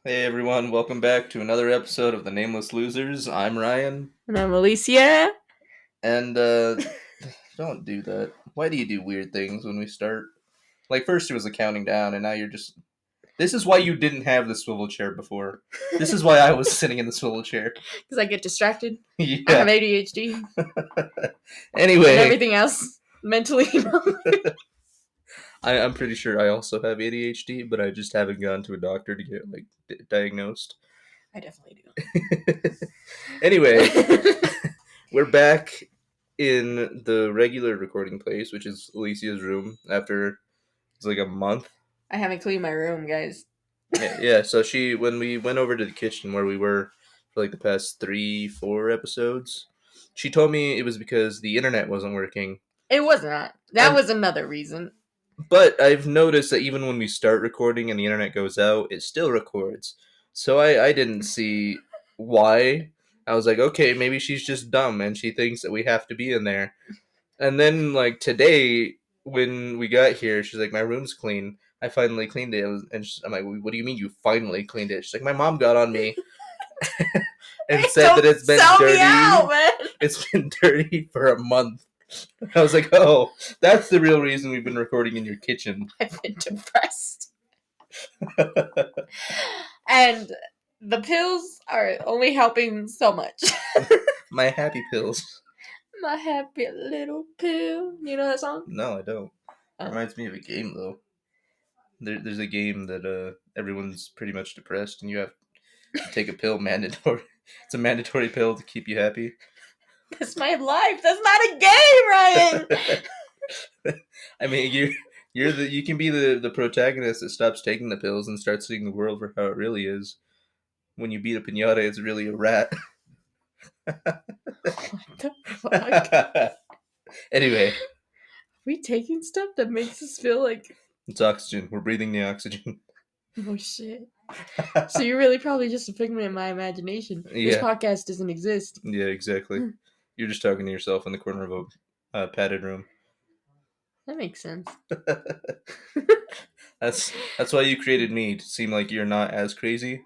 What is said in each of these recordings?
Hey everyone, welcome back to another episode of the Nameless Losers. I'm Ryan, And I'm Alyssia. and don't do that. Why do you do weird things when we start? Like first it was a counting down, and now you're just. This is why you didn't have the swivel chair before. This is why I was sitting in the swivel chair. Because I get distracted. I have Yeah. ADHD and Anyway, everything else mentally. I'm pretty sure I also have ADHD, but I just haven't gone to a doctor to get diagnosed. I definitely Anyway, do. we're back in the regular recording place, which is Alyssia's room, after it's like a month. I haven't cleaned my room, guys. Yeah, so when we went over to the kitchen where we were for like the past 3, 4 episodes, she told me it was because the internet wasn't working. It was not. That And was another reason. but I've noticed that even when we start recording and the internet goes out, it still records. So I didn't see why. I was like, okay, maybe she's just dumb and she thinks that we have to be in there. And then, like, today, when we got here, she's like, my room's clean. I finally cleaned it. I'm like, what do you mean you finally cleaned it? She's like, my mom got on me and Hey, said that don't it's been sell me dirty. out, man. It's been dirty for a month. I was like, oh, that's the real reason we've been recording in your kitchen. I've been depressed. And the pills are only helping so much. My happy pills. My happy little pill. You know that song? No, I don't. It Oh. reminds me of a game, though. There's a game that everyone's pretty much depressed, and you have to take a pill mandatory. It's a mandatory pill to keep you happy. That's my life. That's not a game, Ryan. I mean, you can be the protagonist that stops taking the pills and starts seeing the world for how it really is. When you beat a pinata, it's really a rat. What the fuck? Anyway, Are we taking stuff that makes us feel like, it's oxygen. We're breathing the oxygen. oh shit. So you're really probably just a figment of my imagination. This Yeah, podcast doesn't exist. yeah, exactly. You're just talking to yourself in the corner of a padded room. That makes sense. That's why you created me, to seem like you're not as crazy.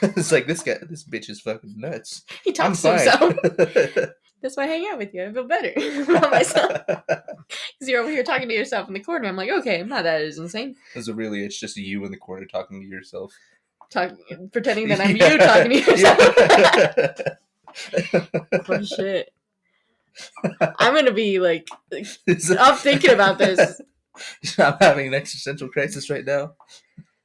It's like this bitch is fucking nuts. He I'm talks to fine. himself. That's why I hang out with you. I feel better about myself. Because you're over here talking to yourself in the corner. I'm like, okay, I'm not that as insane. So really, it's just you in the corner talking to yourself. Pretending that I'm you talking to yourself. Oh shit. I'm gonna be like, I'm thinking about this. I'm having an existential crisis right now.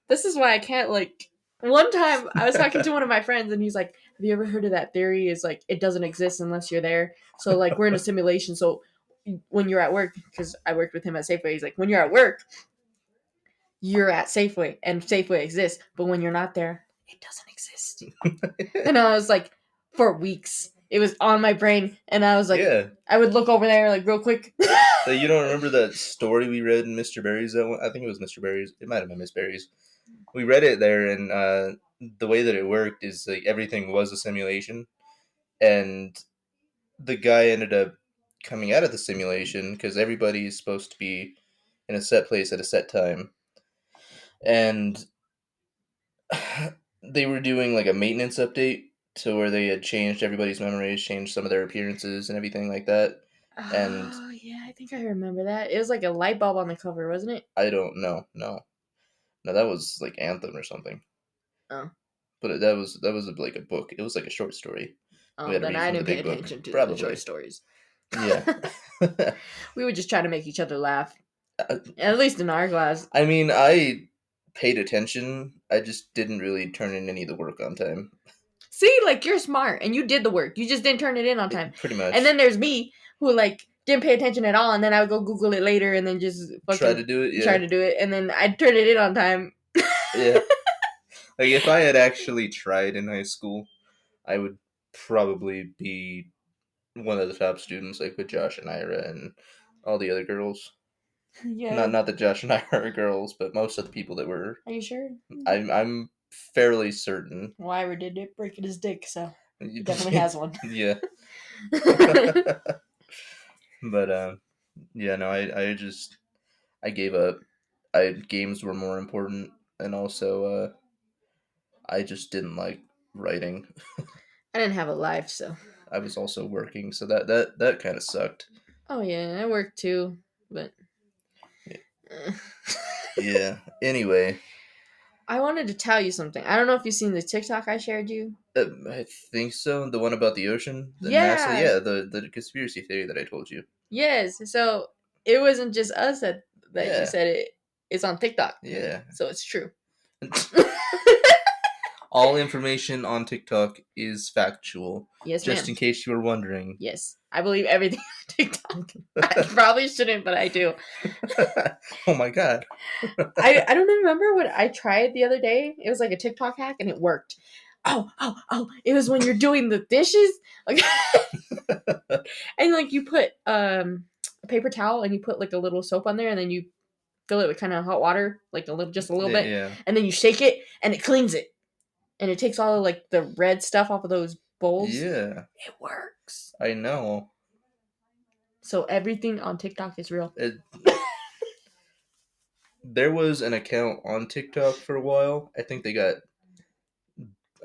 This is why I can't, like, one time I was talking to one of my friends and he's like, have you ever heard of that theory? Is like, it doesn't exist unless you're there. So like, we're in a simulation. So when you're at work, because I worked with him at Safeway, he's like, when you're at work, you're at Safeway and Safeway exists. But when you're not there, it doesn't exist. And I was like, for weeks, it was on my brain. And I was like, Yeah. I would look over there like real quick. So you don't remember that story we read in Mr. Berry's? I think it was Mr. Berry's. It might have been Miss Berry's. We read it there, and the way that it worked is like everything was a simulation, and the guy ended up coming out of the simulation because everybody is supposed to be in a set place at a set time, and they were doing like a maintenance update to where they had changed everybody's memories, changed some of their appearances and everything like that. And Oh, yeah, I think I remember that. It was like a light bulb on the cover, wasn't it? I don't know, no, that was like Anthem or something. Oh. But that was like a book. It was like a short story. We Oh, had to then read I from the didn't pay big book. attention to the Probably. short stories. Yeah. We would just try to make each other laugh. Uh, At least in our class. I mean, I paid attention. I just didn't really turn in any of the work on time. See, like, you're smart and you did the work. You just didn't turn it in on time. Pretty much. And then there's me who, like, didn't pay attention at all, and then I would go Google it later and then just fucking try to do it. Yeah. Try to do it, and then I'd turn it in on time. Yeah. Like, if I had actually tried in high school, I would probably be one of the top students, like with Josh and Ira and all the other girls. Yeah. Not that Josh and I are girls, but most of the people that were. Are you sure? I'm fairly certain. Well, Ira did it breaking his dick, so he definitely has one. Yeah. But yeah, no, I gave up. Games were more important, and also I just didn't like writing. I didn't have a life, so. I was also working, so that kind of sucked. Oh yeah, I work too, but. eh. Yeah. Anyway, I wanted to tell you something. I don't know if you've seen the TikTok I shared you. I think so. The one about the ocean, the NASA. Yeah. Yeah, the conspiracy theory that I told you. Yes. So it wasn't just us that you Yeah. said it. It's on TikTok, Yeah. so it's true. All information on TikTok is factual. Yes, Just ma'am. in case you were wondering. Yes, I believe everything on TikTok. I probably shouldn't, but I do. Oh my god. I don't remember what I tried the other day. It was like a TikTok hack, and it worked. Oh! It was when you're doing the dishes, like, and like you put a paper towel and you put like a little soap on there, and then you fill it with kind of hot water, like just a little bit, Yeah. and then you shake it, and it cleans it, and it takes all of like the red stuff off of those bowls. Yeah. It works. I know. So everything on TikTok is real. There was an account on TikTok for a while. I think they got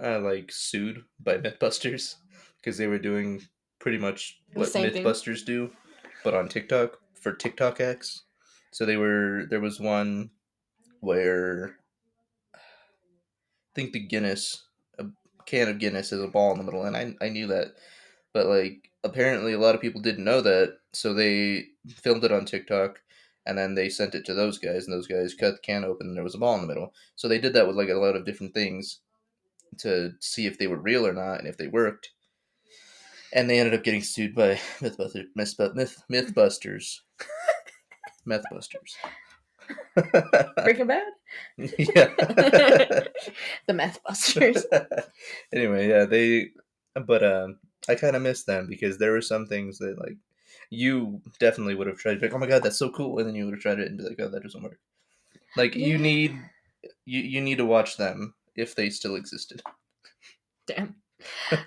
like sued by MythBusters because they were doing pretty much The what same thing. MythBusters do, but on TikTok for TikTok hacks. So there was one where I think the Guinness, a can of Guinness has a ball in the middle, and I knew that, but like apparently a lot of people didn't know that, so they filmed it on TikTok. And then they sent it to those guys, and those guys cut the can open, and there was a ball in the middle. So they did that with like a lot of different things to see if they were real or not, and if they worked. And they ended up getting sued by Mythbusters. Mythbusters. Breaking Bad? Yeah. The Meth Busters. Anyway, yeah, but I kind of miss them because there were some things that like you definitely would have tried to be like, oh my god, that's so cool, and then you would have tried it and be like, oh, that doesn't work. Like Yeah. you need to watch them if they still existed. Damn.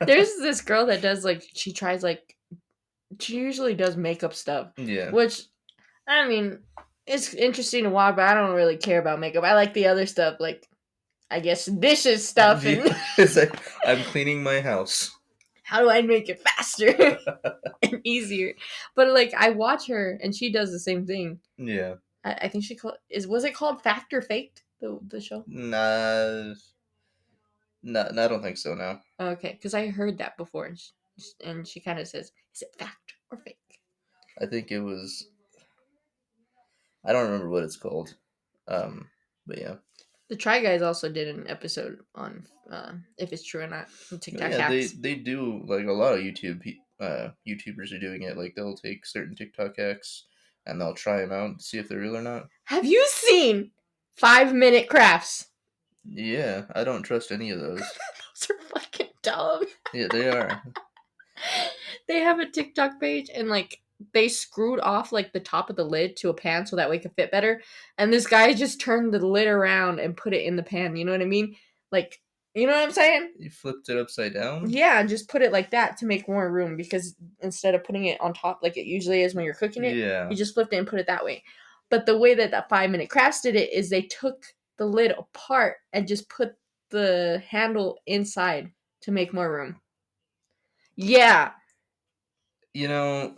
There's this girl that does like she usually does makeup stuff, Yeah. which I mean, it's interesting to watch, but I don't really care about makeup. I like the other stuff, like I guess dishes stuff and It's like, I'm cleaning my house. how do I make it faster and easier. But like I watch her and she does the same thing. Yeah. I think she was it called Fact or Faked, the show? Nah, no, I don't think so. No, Okay, because I heard that before, and she kind of says, "Is it fact or fake?" I think it was. I don't remember what it's called. But yeah, The Try Guys also did an episode on if it's true or not from but TikTok yeah, hacks. they do like a lot of YouTubers are doing it. Like they'll take certain TikTok hacks and they'll try them out to see if they're real or not. Have you seen 5 Minute Crafts? Yeah, I don't trust any of those. Those are fucking dumb. Yeah, they are. They have a TikTok page and like they screwed off like the top of the lid to a pan so that way it could fit better. And this guy just turned the lid around and put it in the pan. You know what I mean? Like, you know what I'm saying? You flipped it upside down. Yeah, and just put it like that to make more room because instead of putting it on top like it usually is when you're cooking it, Yeah. you just flipped it and put it that way. But the way that 5 Minute Crafts did it is they took the lid apart and just put the handle inside to make more room. Yeah. You know,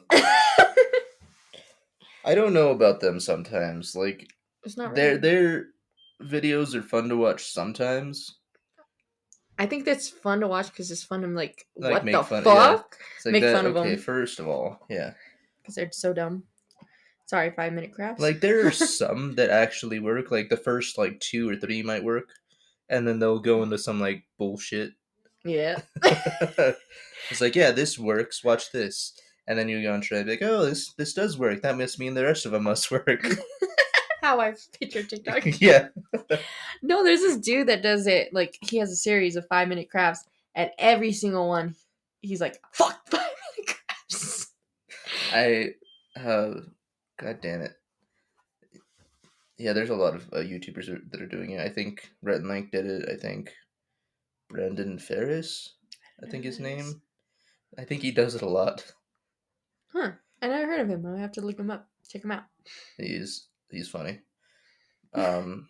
I don't know about them sometimes. Like It's not their right. their videos are fun to watch sometimes. I think that's fun to watch because it's fun to like, Like what make the fun. Yeah, fuck? it's like Make that. fun of Okay, them first of all, yeah. because they're so dumb. Sorry, 5 Minute Crafts. Like there are some that actually work. Like the first like two or three might work, and then they'll go into some like bullshit. Yeah. It's like, yeah, this works. Watch this, and then you go and try to be like, oh, this does work. That must mean the rest of them must work. How I picture TikTok. Yeah. No, there's this dude that does it. Like he has a series of 5 Minute Crafts, and every single one, he's like, "Fuck 5 Minute Crafts." I, god damn it. Yeah, there's a lot of YouTubers that are doing it. I think Rhett and Link did it. I think Brendan Ferris, I think his name. I think he does it a lot. Huh? I never heard of him. I have to look him up. Check him out. He's funny. Um,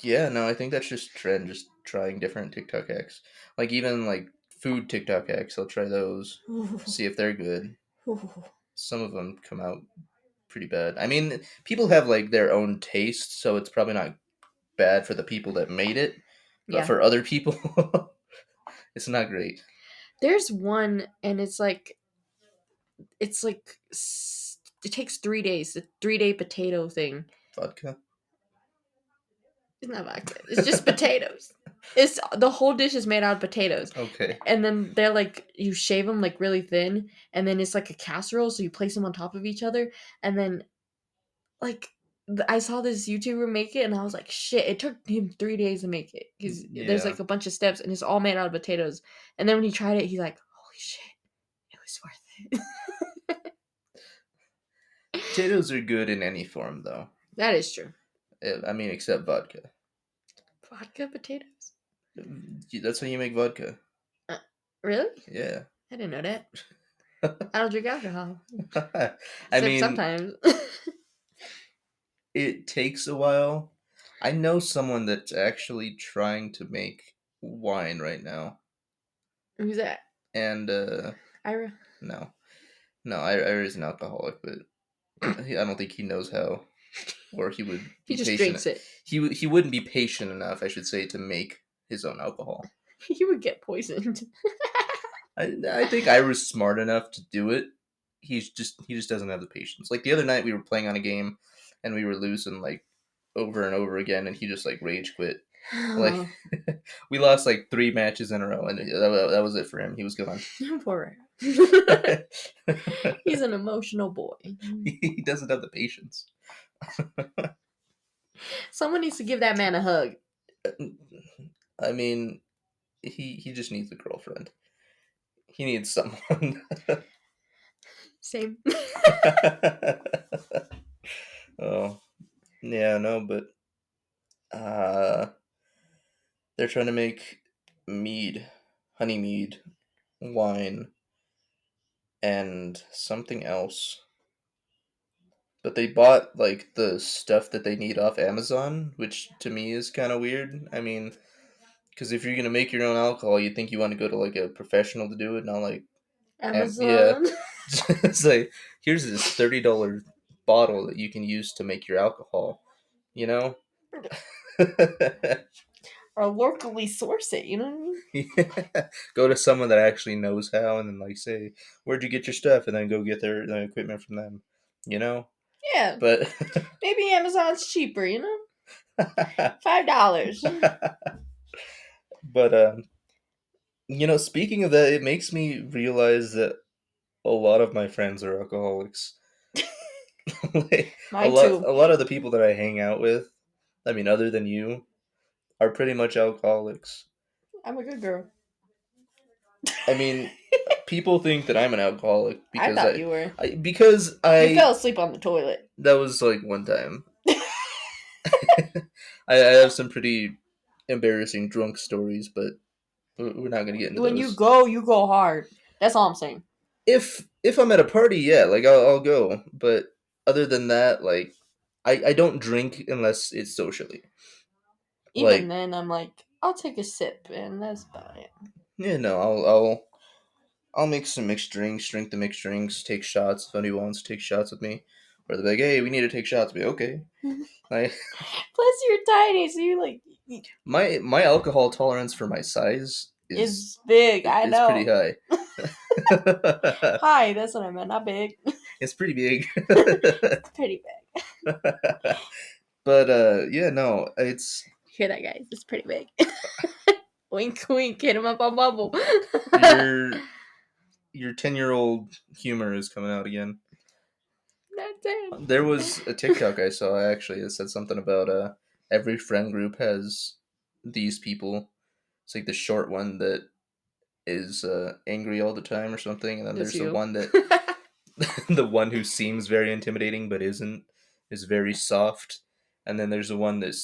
yeah, no, I think that's just trend. Just trying different TikTok hacks. Like even like food TikTok hacks, I'll try those, see if they're good. Some of them come out pretty bad. I mean, people have like their own taste, so it's probably not bad for the people that made it, but Yeah. for other people, it's not great. There's one, and it's like it takes 3 days. The 3-day potato thing. Vodka. It's not vodka. It's just potatoes. It's the whole dish is made out of potatoes, Okay. and then they're like you shave them like really thin, and then it's like a casserole, so you place them on top of each other, and then like I saw this YouTuber make it, and I was like, shit! It took him 3 days to make it because there's Yeah. like a bunch of steps, and it's all made out of potatoes. And then when he tried it, he's like, holy shit! It was worth it. Potatoes are good in any form, though. That is true. I mean, except vodka. Vodka potatoes? That's how you make vodka. Really? Yeah. I didn't know that. I don't drink alcohol. I Except mean, sometimes. it takes a while. I know someone that's actually trying to make wine right now, Who's that? and Ira. no, no, Ira is an alcoholic, but I don't think he knows how, or he would He be just patient. drinks it. He wouldn't be patient enough, I should say, to make his own alcohol. He would get poisoned. I think Ira's smart enough to do it. He just doesn't have the patience. Like the other night, we were playing on a game, and we were losing like over and over again, and he just like rage quit. Like we lost like 3 matches in a row, and that was it for him. He was gone. Poor Ira. He's an emotional boy. He doesn't have the patience. Someone needs to give that man a hug. I mean, he just needs a girlfriend. He needs someone. Same. Oh, yeah, no, but uh, they're trying to make mead, honey mead, wine, and something else. But they bought like the stuff that they need off Amazon, which to me is kind of weird. I mean, because if you're gonna make your own alcohol, you think you want to go to like a professional to do it, not like yeah. Amazon. It's like here's this $30 bottle that you can use to make your alcohol. You know. Or locally source it, you know what I mean? Yeah. Go to someone that actually knows how, and then like say, "Where'd you get your stuff?" And then go get their equipment from them. You know. Yeah. But Maybe Amazon's cheaper, you know? $5. but speaking of that, it makes me realize that a lot of my friends are alcoholics. Like, Mine too. a lot of the people that I hang out with, I mean, other than you, are pretty much alcoholics. I'm a good girl. I mean, people think that I'm an alcoholic I because thought you were. because You fell asleep on the toilet. that was like one time. I have some pretty embarrassing drunk stories, but we're not gonna get into When those. you go hard. That's all I'm saying. If I'm at a party, yeah, like I'll go. But other than that, like I don't drink unless it's socially. Even Like then, I'm like, I'll take a sip, and that's about it. yeah, no, I'll make some mixed drinks, drink the mixed drinks, take shots if anybody wants to take shots with me. Or they're like, hey, we need to take shots. Be okay. Like Plus, you're tiny, so you like my alcohol tolerance for my size is big. I is pretty know. high. Hi, that's what I meant. Not big. It's pretty big. It's pretty big. But yeah, no, it's Hear that, guys? It's pretty big. Wink, wink. Hit him up on Bumble. your 10-year-old humor is coming out again. Not 10. There was a TikTok I saw actually that said something about every friend group has these people. It's like the short one that is angry all the time or something, and then That's there's the you. one that the one who seems very intimidating but isn't, is very soft, and then there's the one that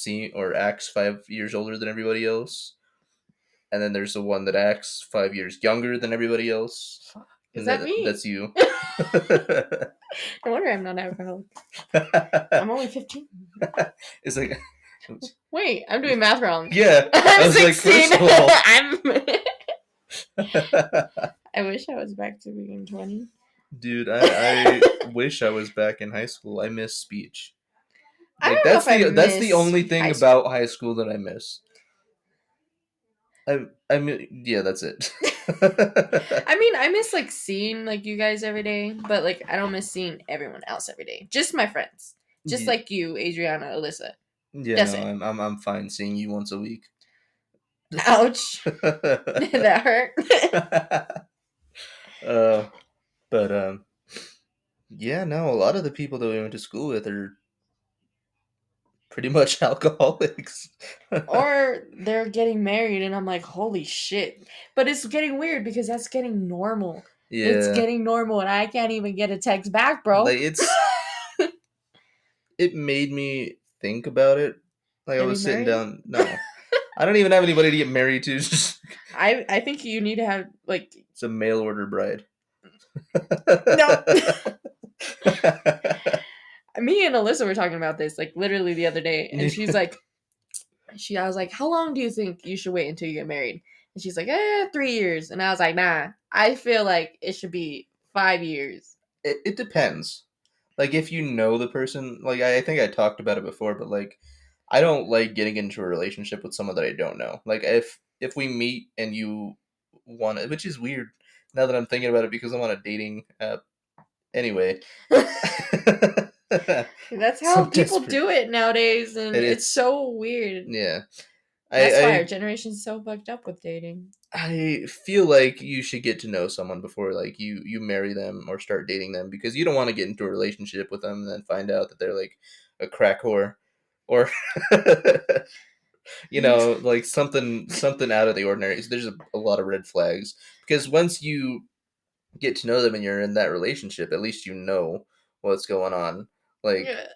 acts 5 years older than everybody else, and then there's the one that acts 5 years younger than everybody else. Is And that me? That's you. No wonder I'm not alcoholic. I'm only 15. It's like Wait, I'm doing math wrong. Yeah, I I'm was like, 16. first of all, I wish I was back to being 20. dude, I wish I was back in high school. I miss speech. I Like don't know if I that's the miss only thing high school. about high school that I miss. I mean, yeah, that's it. I mean, I miss like seeing like you guys every day, but like I don't miss seeing everyone else every day. Just my friends, just yeah, like you, Adriana, Alyssa. yeah, That's no, it. I'm fine seeing you once a week. Ouch, that hurt. uh, but yeah, no, a lot of the people that we went to school with are pretty much alcoholics. Or they're getting married, and I'm like, holy shit! But it's getting weird because that's getting normal. It's Yeah, getting normal, and I can't even get a text back, bro. like it made me think about it. Like I Getting was sitting married? down. No, I don't even have anybody to get married to. Just I think you need to have like it's a mail order bride. no. Me and Alyssa were talking about this like literally the other day, and she's like, I was like, how long do you think you should wait until you get married? And she's like, 3 years. And I was like, nah, I feel like it should be 5 years. It depends. Like if you know the person, like I think I talked about it before, but like I don't like getting into a relationship with someone that I don't know. Like if we meet and you want it, which is weird now that I'm thinking about it because I'm on a dating app. Anyway, That's how some people desperate. do it nowadays, and it's It's so weird. yeah. That's why our I generation's so fucked up with dating. I feel like you should get to know someone before like you marry them or start dating them because you don't want to get into a relationship with them and then find out that they're like a crack whore or like something out of the ordinary. So there's a lot of red flags because once you get to know them and you're in that relationship, at least you know what's going on. Like Yeah.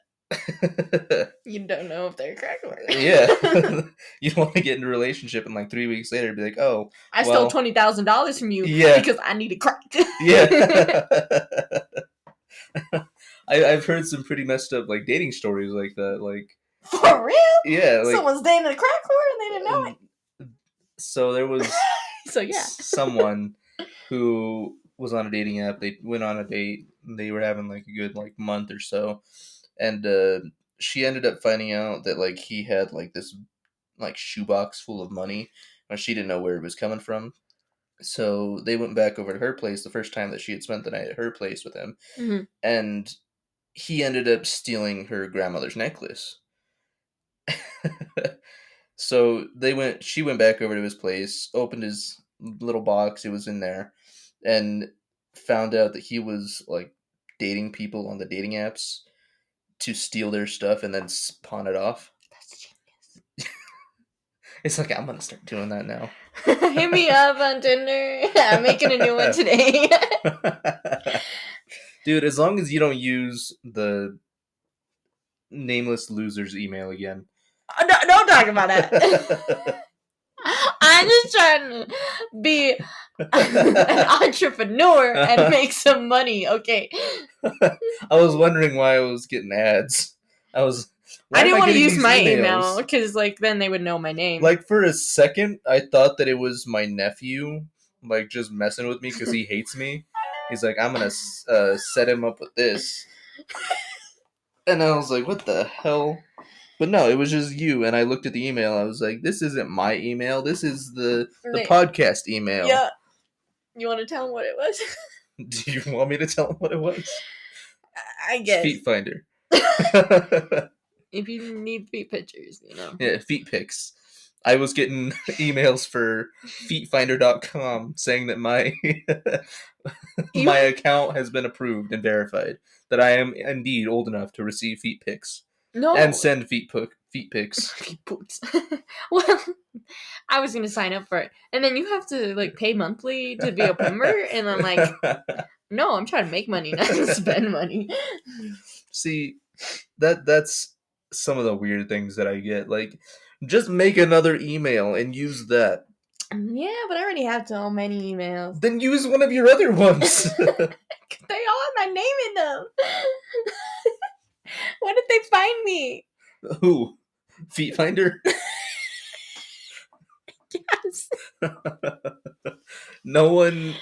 You don't know if they're a crack yeah, whore. you don't want to get into a relationship and like 3 weeks later be like, oh, I stole well, $20,000 from you yeah, because I needed crack. yeah. I've heard some pretty messed up like dating stories like that. Like, For real? yeah, like Someone's dating a crack whore and they didn't know it. um, so there was So yeah. someone who was on a dating app. They went on a date. And they were having like a good like month or so, and she ended up finding out that like he had like this like shoebox full of money, and she didn't know where it was coming from. So they went back over to her place the first time that she had spent the night at her place with him, Mm-hmm. and he ended up stealing her grandmother's necklace. So she went back over to his place, opened his little box, it was in there, and found out that he was like dating people on the dating apps to steal their stuff and then pawn it off. That's genius. It's like I'm gonna start doing that now. Hit me up on Tinder. I'm making a new one today. Dude, as long as you don't use the nameless loser's email again. No, don't talk about that. I'm just trying to be an entrepreneur and make some money, okay? I was wondering why I was getting ads. Why I am didn't I want to getting use these my emails? email because, like, then they would know my name. Like for a second, I thought that it was my nephew, like just messing with me because he hates me. He's like, I'm gonna set him up with this, and I was like, what the hell? But no, it was just you. And I looked at the email. I was like, this isn't my email. This is the podcast email. Yeah. You want to tell him what it was? Do you want me to tell him what it was? I guess. Feet Finder. If you need feet pictures, Yeah, feet pics. I was getting emails for feetfinder.com saying that my my account has been approved and verified. That I am indeed old enough to receive feet pics. No. And send feet pics. Feet pics. Well, I was gonna sign up for it, and then you have to like pay monthly to be a member, and I'm like, no, I'm trying to make money, not to spend money. See, that's some of the weird things that I get. Like, just make another email and use that. Yeah, but I already have so many emails. Then use one of your other ones. They all have my name in them. What if they find me? Who? Feet finder. Yes. No one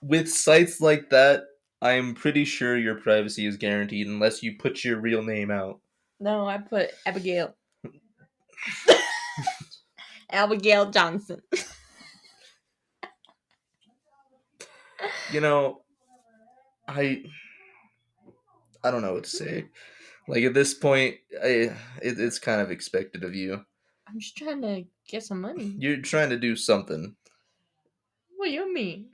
with sites like that. I'm pretty sure your privacy is guaranteed unless you put your real name out. No, I put Abigail. Abigail Johnson. You know, I I don't know what to say. Like at this point, it's kind of expected of you. I'm just trying to get some money. You're trying to do something. What do you mean?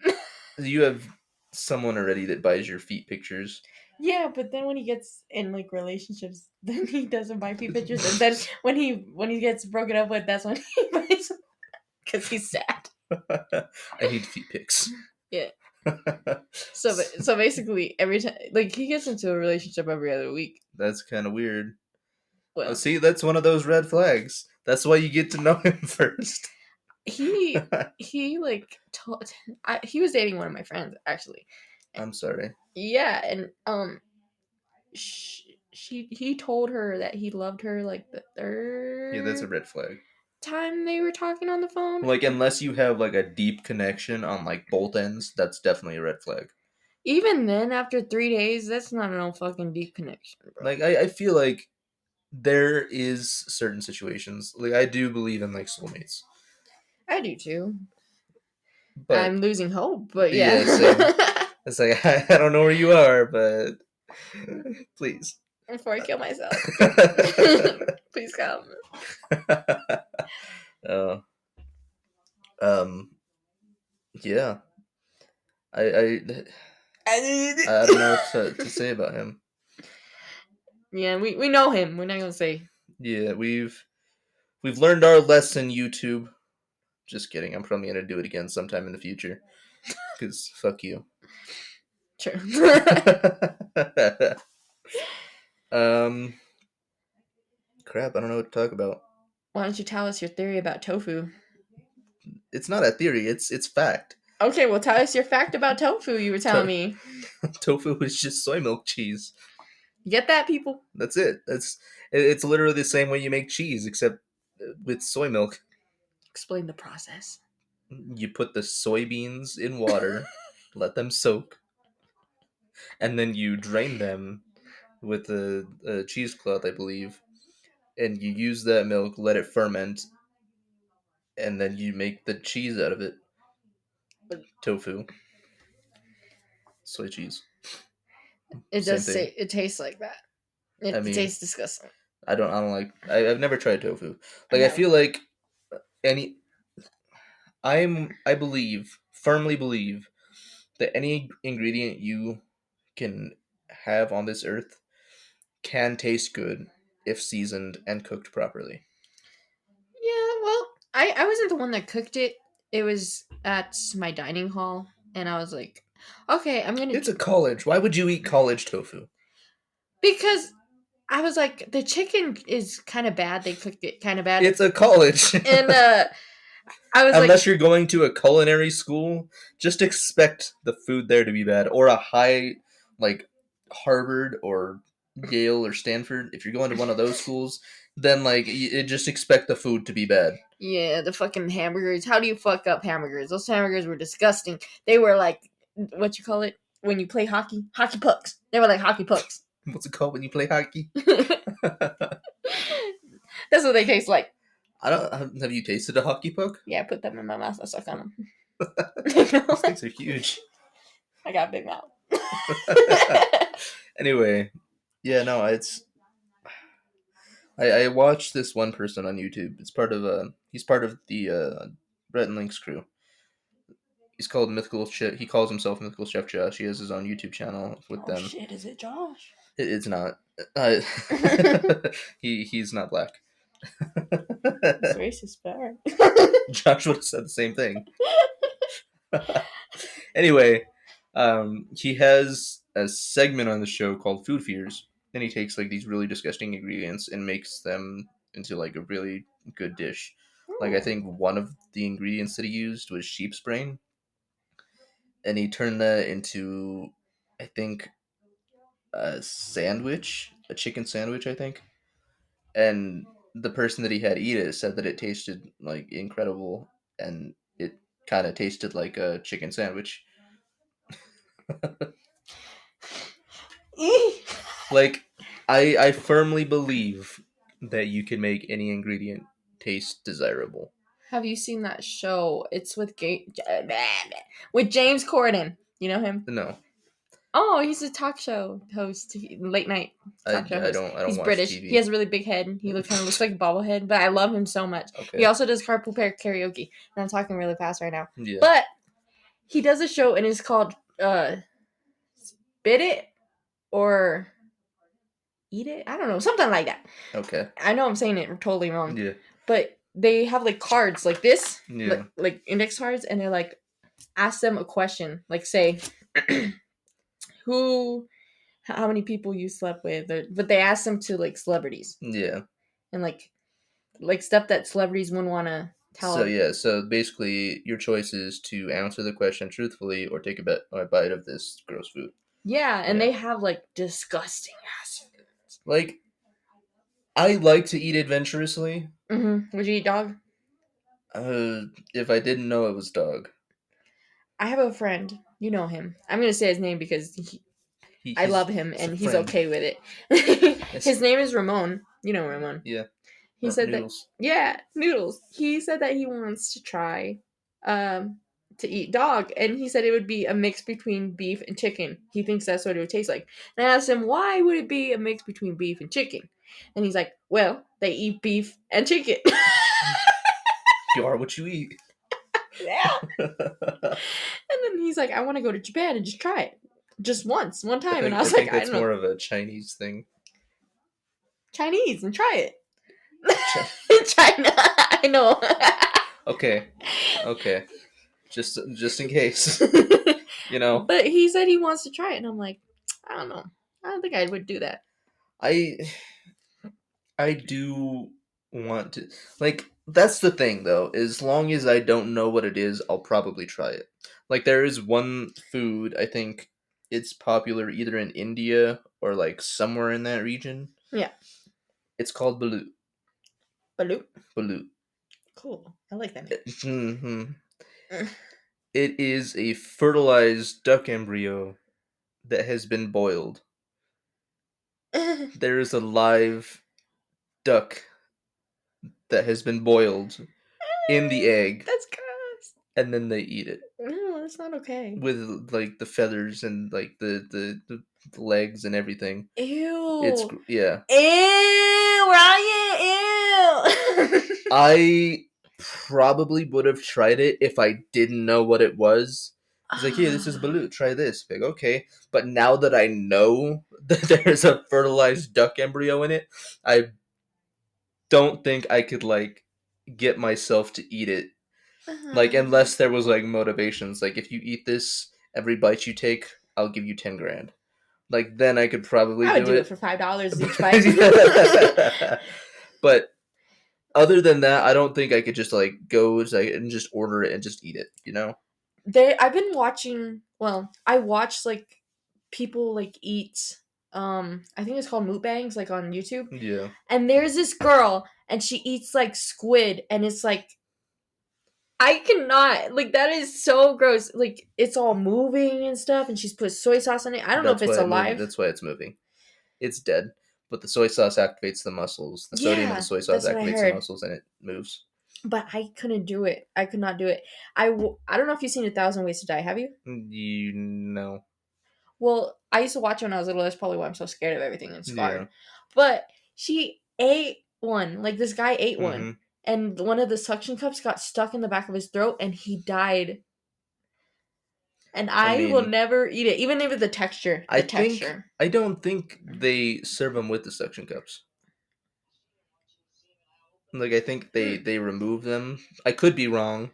You have someone already that buys your feet pictures. Yeah, but then when he gets in like relationships, then he doesn't buy feet pictures, and then when he gets broken up with, that's when he buys because he's sad. I need feet pics. Yeah. So basically, every time like he gets into a relationship every other week. That's kind of weird. Oh, Well, see, that's one of those red flags. That's why you get to know him first. he like he was dating one of my friends actually. I'm sorry. Yeah, and he told her that he loved her like the Yeah, that's a third red flag. time they were talking on the phone. Like, unless you have like a deep connection on like both ends, that's definitely a red flag. Even then, after 3 days, that's not no fucking deep connection, bro. Like, I feel like there is certain situations. Like, I do believe in like soulmates, I do too. but I'm losing hope, but yeah, same. yeah. It's like I don't know where you are, but please. Before I kill myself, please come. Oh, um, yeah. I I I don't know what to say about him. Yeah, we know him. We're not gonna say. Yeah, we've learned our lesson, YouTube. Just kidding. I'm probably gonna do it again sometime in the future. Cause fuck you. Sure. um, crap. I don't know what to talk about. Why don't you tell us your theory about tofu? It's not a theory. It's fact. Okay, well, tell us your fact about tofu. You were telling To- me. Tofu is just soy milk cheese. Get that, people? That's it. It's literally the same way you make cheese, except with soy milk. Explain the process. You put the soybeans in water, let them soak, and then you drain them with a cheesecloth, I believe, and you use that milk, let it ferment, and then you make the cheese out of it. Tofu, soy cheese, It same does say thing. it tastes like that. I It mean, tastes disgusting. I don't like. I've never tried tofu. I Like I know. feel like any. I firmly believe that any ingredient you can have on this earth can taste good if seasoned and cooked properly. Yeah, well, I wasn't the one that cooked it. It was at my dining hall, and I was like, okay, I'm gonna It's a college. Why would you eat college tofu? because I was like, the chicken is kind of bad. They cooked it kind of bad, It's a college. and I was like, Unless you're going to a culinary school, just expect the food there to be bad. Or a high, like Harvard or Yale or Stanford. If you're going to one of those schools, then like just expect the food to be bad. yeah, the fucking hamburgers. How do you fuck up hamburgers? Those hamburgers were disgusting. They were like, what you call it when you play hockey? Hockey pucks. They were like hockey pucks. What's it called when you play hockey? That's what they taste like. I don't. Have you tasted a hockey puck? Yeah, I put them in my mouth. I suck on them. Those things are huge. I got a big mouth. Anyway, yeah, no, it's. I watched this one person on YouTube. It's part of he's part of the Brett and Link's crew. He's called Mythical Chef. He calls himself Mythical Chef Josh. He has his own YouTube channel with Oh them. shit! Is it Josh? It's not. Uh, he's not black. It's racist, bad. Josh would have said the same thing. Anyway, he has a segment on the show called Food Fears, and he takes like these really disgusting ingredients and makes them into like a really good dish. Like I think one of the ingredients that he used was sheep's brain, and he turned that into, I think, a sandwich, a chicken sandwich, I think. And the person that he had eat it said that it tasted like incredible, and it kind of tasted like a chicken sandwich. Like, I firmly believe that you can make any ingredient taste desirable. Have you seen that show? It's with James Corden. You know him? No, Oh, he's a talk show host, late night talk show host. I don't He's watch British. He TV. has a really big head. He kind of looks like a bobblehead, but I love him so much. He Okay. also does carpool karaoke, and I'm talking really fast right now. Yeah. But he does a show, and it's called Spit It or Eat It. I don't know, something like that. Okay. I know I'm saying it totally wrong. Yeah. But they have like cards like this, Yeah. like index cards, and they're like, ask them a question, like say, how many people you slept with, but they ask them to like celebrities Yeah. and like stuff that celebrities wouldn't want to tell So them. yeah, so basically your choice is to answer the question truthfully or take a bite of this gross food. Yeah, and Yeah. they have like disgusting ass foods. Like, I like to eat adventurously. Would you eat dog? If I didn't know it was dog. I have a friend. You know him. I'm gonna say his name because I love him He's a and he's friend. okay with it. Yes. His name is Ramon. You know Ramon. Yeah. He said Noodles. that. Yeah, noodles. He said that he wants to try to eat dog, and he said it would be a mix between beef and chicken. He thinks that's what it would taste like. And I asked him, why would it be a mix between beef and chicken? And he's like, well, they eat beef and chicken. You are what you eat. Yeah. And then he's like, I want to go to Japan and just try it. Just one time. And I was like, I that's don't know. more of a Chinese thing. Chinese and try it. China. I know. Okay. Just in case. You know. But he said he wants to try it, and I'm like, I don't know. I don't think I would do that. I do want to, like, that's the thing though. As long as I don't know what it is, I'll probably try it. Like, there is one food, I think it's popular either in India or like somewhere in that region. Yeah. It's called balut. Balut. Balut. Cool. I like that name. Mm-hmm. It is a fertilized duck embryo that has been boiled. There is a live duck that has been boiled in the egg. That's gross. And then they eat it. No, that's not okay. With like the feathers and like the legs and everything. Ew. It's yeah. Ew, Ryan. Ew. I probably would have tried it if I didn't know what it was. It's like, here, this is balut. Try this. Like, okay, but now that I know that there's a fertilized duck embryo in it, I don't think I could like get myself to eat it. Like, unless there was like motivations, like if you eat this, every bite you take, I'll give you 10 grand. Like, then I could probably I would do it it for $5 each bite. But other than that, I don't think I could just like go and just order it and just eat it. You know? I've been watching. Well, I watched like people like eat. I think it's called mukbangs, like on YouTube. Yeah. And there's this girl, and she eats like squid, and it's like, I cannot, like, that is so gross. Like, it's all moving and stuff, and she's put soy sauce in it. I don't know if it's alive. That's why it's moving. It's dead, but the soy sauce activates the muscles. The sodium in the soy sauce activates the muscles, and it moves. But I couldn't do it. I could not do it. I don't know if you've seen 1,000 Ways to Die. Have you? You know. Well, I used to watch it when I was little. That's probably why I'm so scared of everything and scarred. Yeah. But she ate one. Like, this guy ate one. And one of the suction cups got stuck in the back of his throat, and he died. And I will never eat it, even if it's the texture. I don't think they serve them with the suction cups. Like, I think they remove them. I could be wrong.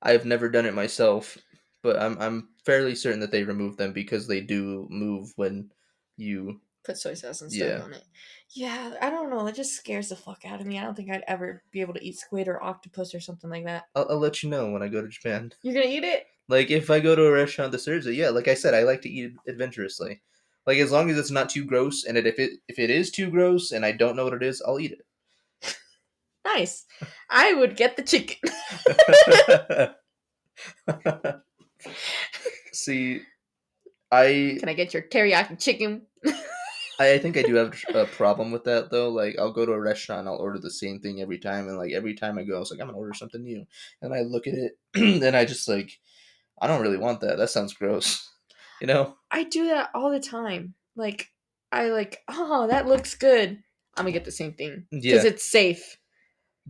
I've never done it myself, but I'm fairly certain that they remove them because they do move when you put soy sauce and stuff on it. Yeah, I don't know. It just scares the fuck out of me. I don't think I'd ever be able to eat squid or octopus or something like that. I'll let you know when I go to Japan. You're gonna eat it? Like, if I go to a restaurant that serves it, yeah. Like I said, I like to eat it adventurously. Like, as long as it's not too gross, and if it is too gross and I don't know what it is, I'll eat it. Nice. I would get the chicken. See, I Can I get your teriyaki chicken? I think I do have a problem with that though. Like, I'll go to a restaurant, I'll order the same thing every time, and like every time I go, I was like, I'm gonna order something new, and I look at it, and I just like, I don't really want that. That sounds gross, you know? I do that all the time. Like, oh, that looks good. I'm gonna get the same thing because Yeah, it's safe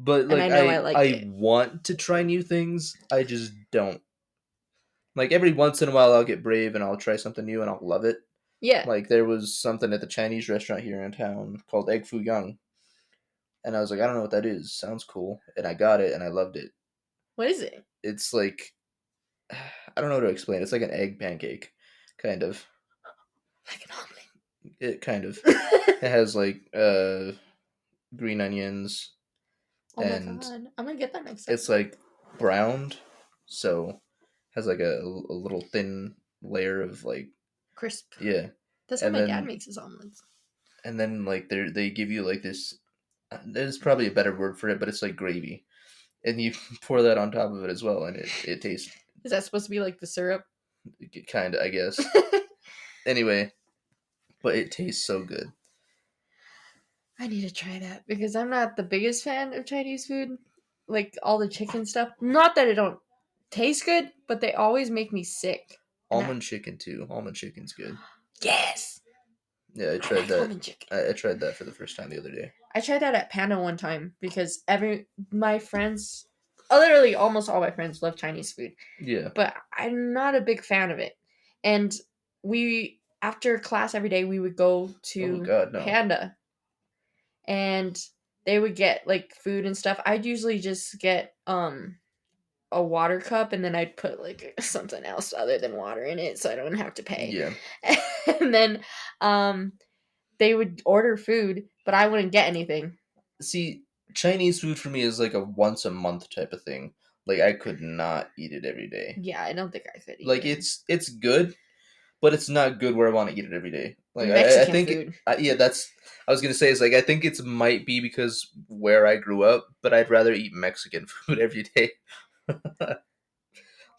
but and like, I know I like I it. want to try new things. I just don't. Like every once in a while, I'll get brave and I'll try something new and I'll love it. Yeah. Like there was something at the Chinese restaurant here in town called Egg Foo Young, and I was like, I don't know what that is. Sounds cool, and I got it and I loved it. What is it? It's like I don't know how to explain. It's like an egg pancake, kind of. Like an It kind of. omelet. It has like green onions, Oh my and god. I'm gonna get that next time. it's like browned, so has like a little thin layer of like Crisp. yeah, That's how and my dad then makes his omelets. like they give you like this. There's probably a better word for it, but it's like gravy, and you pour that on top of it as well, and it tastes Is that supposed to be like the syrup? kind of, I guess. Anyway, but it tastes so good. I need to try that because I'm not the biggest fan of Chinese food. Like all the chicken stuff. Not that it don't taste good, but they always make me sick. And Almond chicken too. Almond chicken's good. yes, Yeah, I I tried like that. almond chicken. I tried that for the first time the other day. I tried that at Panda one time because every my friends, literally almost all my friends love Chinese food, Yeah. but I'm not a big fan of it. And we after class every day we would go Oh to God, no. Panda and they would get like food and stuff. I'd usually just get a water cup and then I'd put like something else other than water in it so I don't have to pay. Yeah. And then they would order food, but I wouldn't get anything. See, Chinese food for me is like a once a month type of thing. Like I could not eat it every day. Yeah, I don't think I could Like either. it's good, but it's not good where I want to eat it every day. Like I Mexican think food. yeah, that's I was gonna say is like I think it's might be because where I grew up, but I'd rather eat Mexican food every day.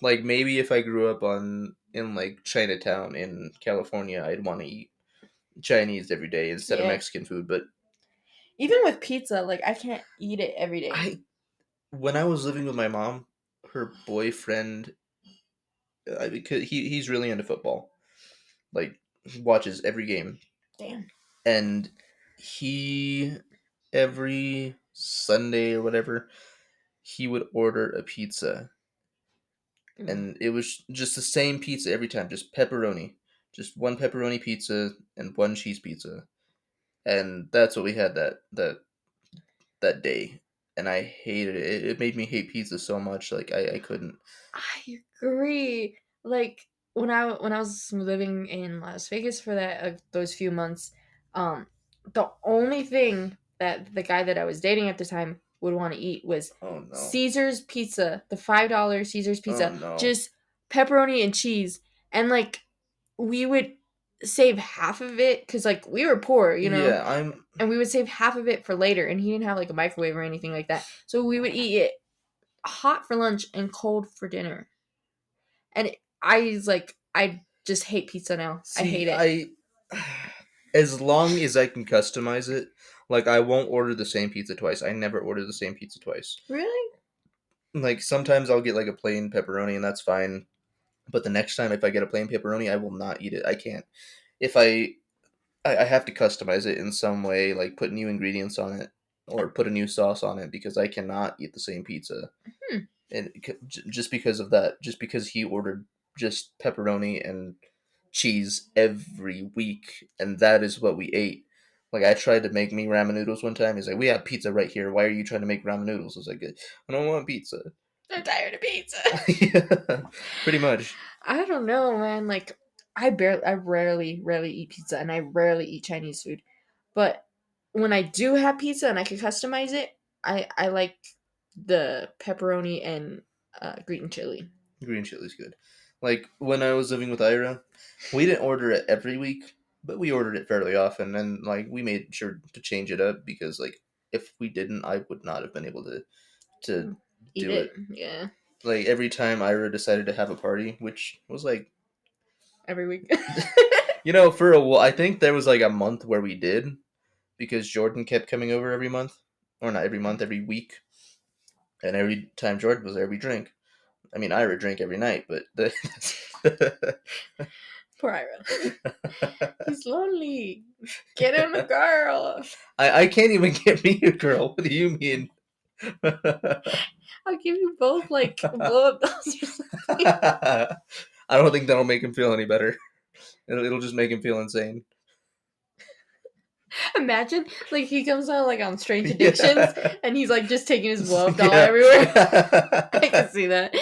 Like maybe if I grew up on in like Chinatown in California, I'd want to eat Chinese every day instead of Yeah. Mexican food. But Even with pizza, like I can't eat it every day. I when I was living with my mom, her boyfriend, because he's really into football, like he watches every game, Damn. and he every Sunday or whatever he would order a pizza, Mm. and it was just the same pizza every time, just pepperoni, just one pepperoni pizza and one cheese pizza, and that's what we had that day, and I hated it. It made me hate pizza so much, like I couldn't. I agree. Like when I was living in Las Vegas for that those few months, um, the only thing that the guy that I was dating at the time would want to eat was Oh no! Caesar's pizza, the $5 Caesar's Oh pizza, no! just pepperoni and cheese, and like we would save half of it because like we were poor, Yeah, I'm. and we would save half of it for later. And he didn't have like a microwave or anything like that, so we would eat it hot for lunch and cold for dinner. And I just hate pizza now. I See, hate it. as long as I can customize it, like I won't order the same pizza twice. I never order the same pizza twice. Really? Like sometimes I'll get like a plain pepperoni and that's fine. But the next time if I get a plain pepperoni, I will not eat it. I can't. If I have to customize it in some way, like put new ingredients on it or put a new sauce on it because I cannot eat the same pizza. Hmm. And just because of that, just because he ordered just pepperoni and cheese every week, and that is what we ate. Like I tried to make me ramen noodles one time. He's like, "We have pizza right here. Why are you trying to make ramen noodles?" I was like, "I don't want pizza." I'm tired of pizza. Yeah, pretty much. I don't know, man. Like I rarely eat pizza, and I rarely eat Chinese food. But when I do have pizza and I can customize it, I like the pepperoni and green chili. Green chili's good. Like when I was living with Ira, we didn't order it every week, but we ordered it fairly often, and like we made sure to change it up because like if we didn't, I would not have been able to Eat do it. it. Yeah. Like every time Ira decided to have a party, which was like, Every week. for a while, I think there was like a month where we did because Jordan kept coming over every month, or not every month, every week, and every time Jordan was there, we drank. I mean, Ira drank every night, but Poor Ira. He's lonely. Get him a girl. I can't even get me a girl. What do you mean? I'll give you both like blow up dolls or something. I don't think that'll make him feel any better. It'll just make him feel insane. Imagine like he comes out like on Strange Addictions Yeah. and he's like just taking his blow up doll Yeah. everywhere. I can see that.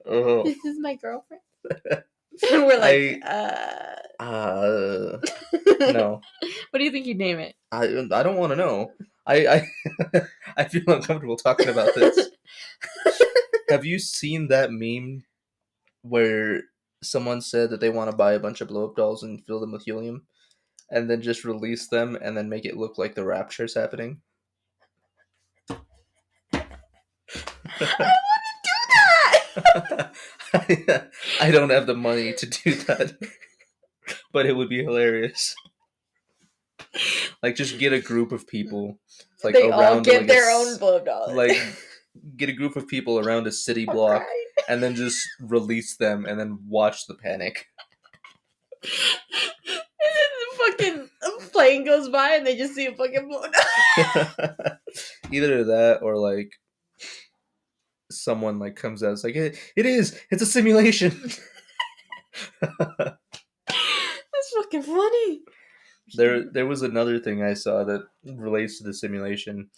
Oh, This is my girlfriend. And we're like, no. What do you think you'd name it? I don't want to know. I I feel uncomfortable talking about this. Have you seen that meme where someone said that they want to buy a bunch of blow up dolls and fill them with helium, and then just release them and then make it look like the rapture's happening? I want to do that. I don't have the money to do that, but it would be hilarious. Like, just get a group of people, like They around all get like their own blow up doll. like get a group of people around a city I'm block, crying. and then just release them, and then watch the panic. And then the fucking plane goes by and they just see a fucking blow doll. Either that or like someone like comes out, it's like it's a simulation. That's fucking funny. There was another thing I saw that relates to the simulation.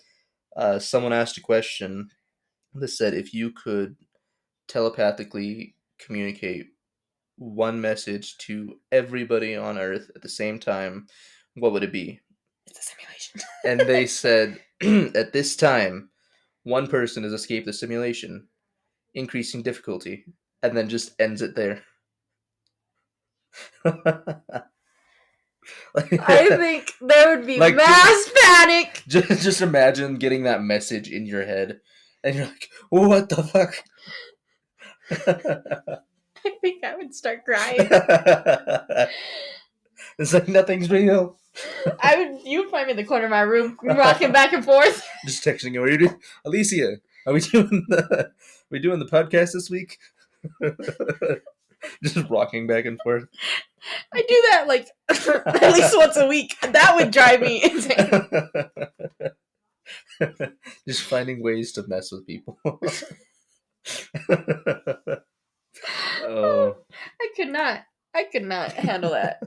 Someone asked a question that said if you could telepathically communicate one message to everybody on Earth at the same time, what would it be? It's a simulation. And they said at this time, one person has escaped the simulation, increasing difficulty, and then just ends it there. I think there would be Like, mass panic. just imagine getting that message in your head, and you're like, "What the fuck?" I think I would start crying. It's like nothing's real. You would find me in the corner of my room, rocking back and forth. Just texting you. What are you doing, Alyssia? Are we doing the podcast this week? Just rocking back and forth. I do that like at least once a week. That would drive me insane. Just finding ways to mess with people. Oh, I could not handle that.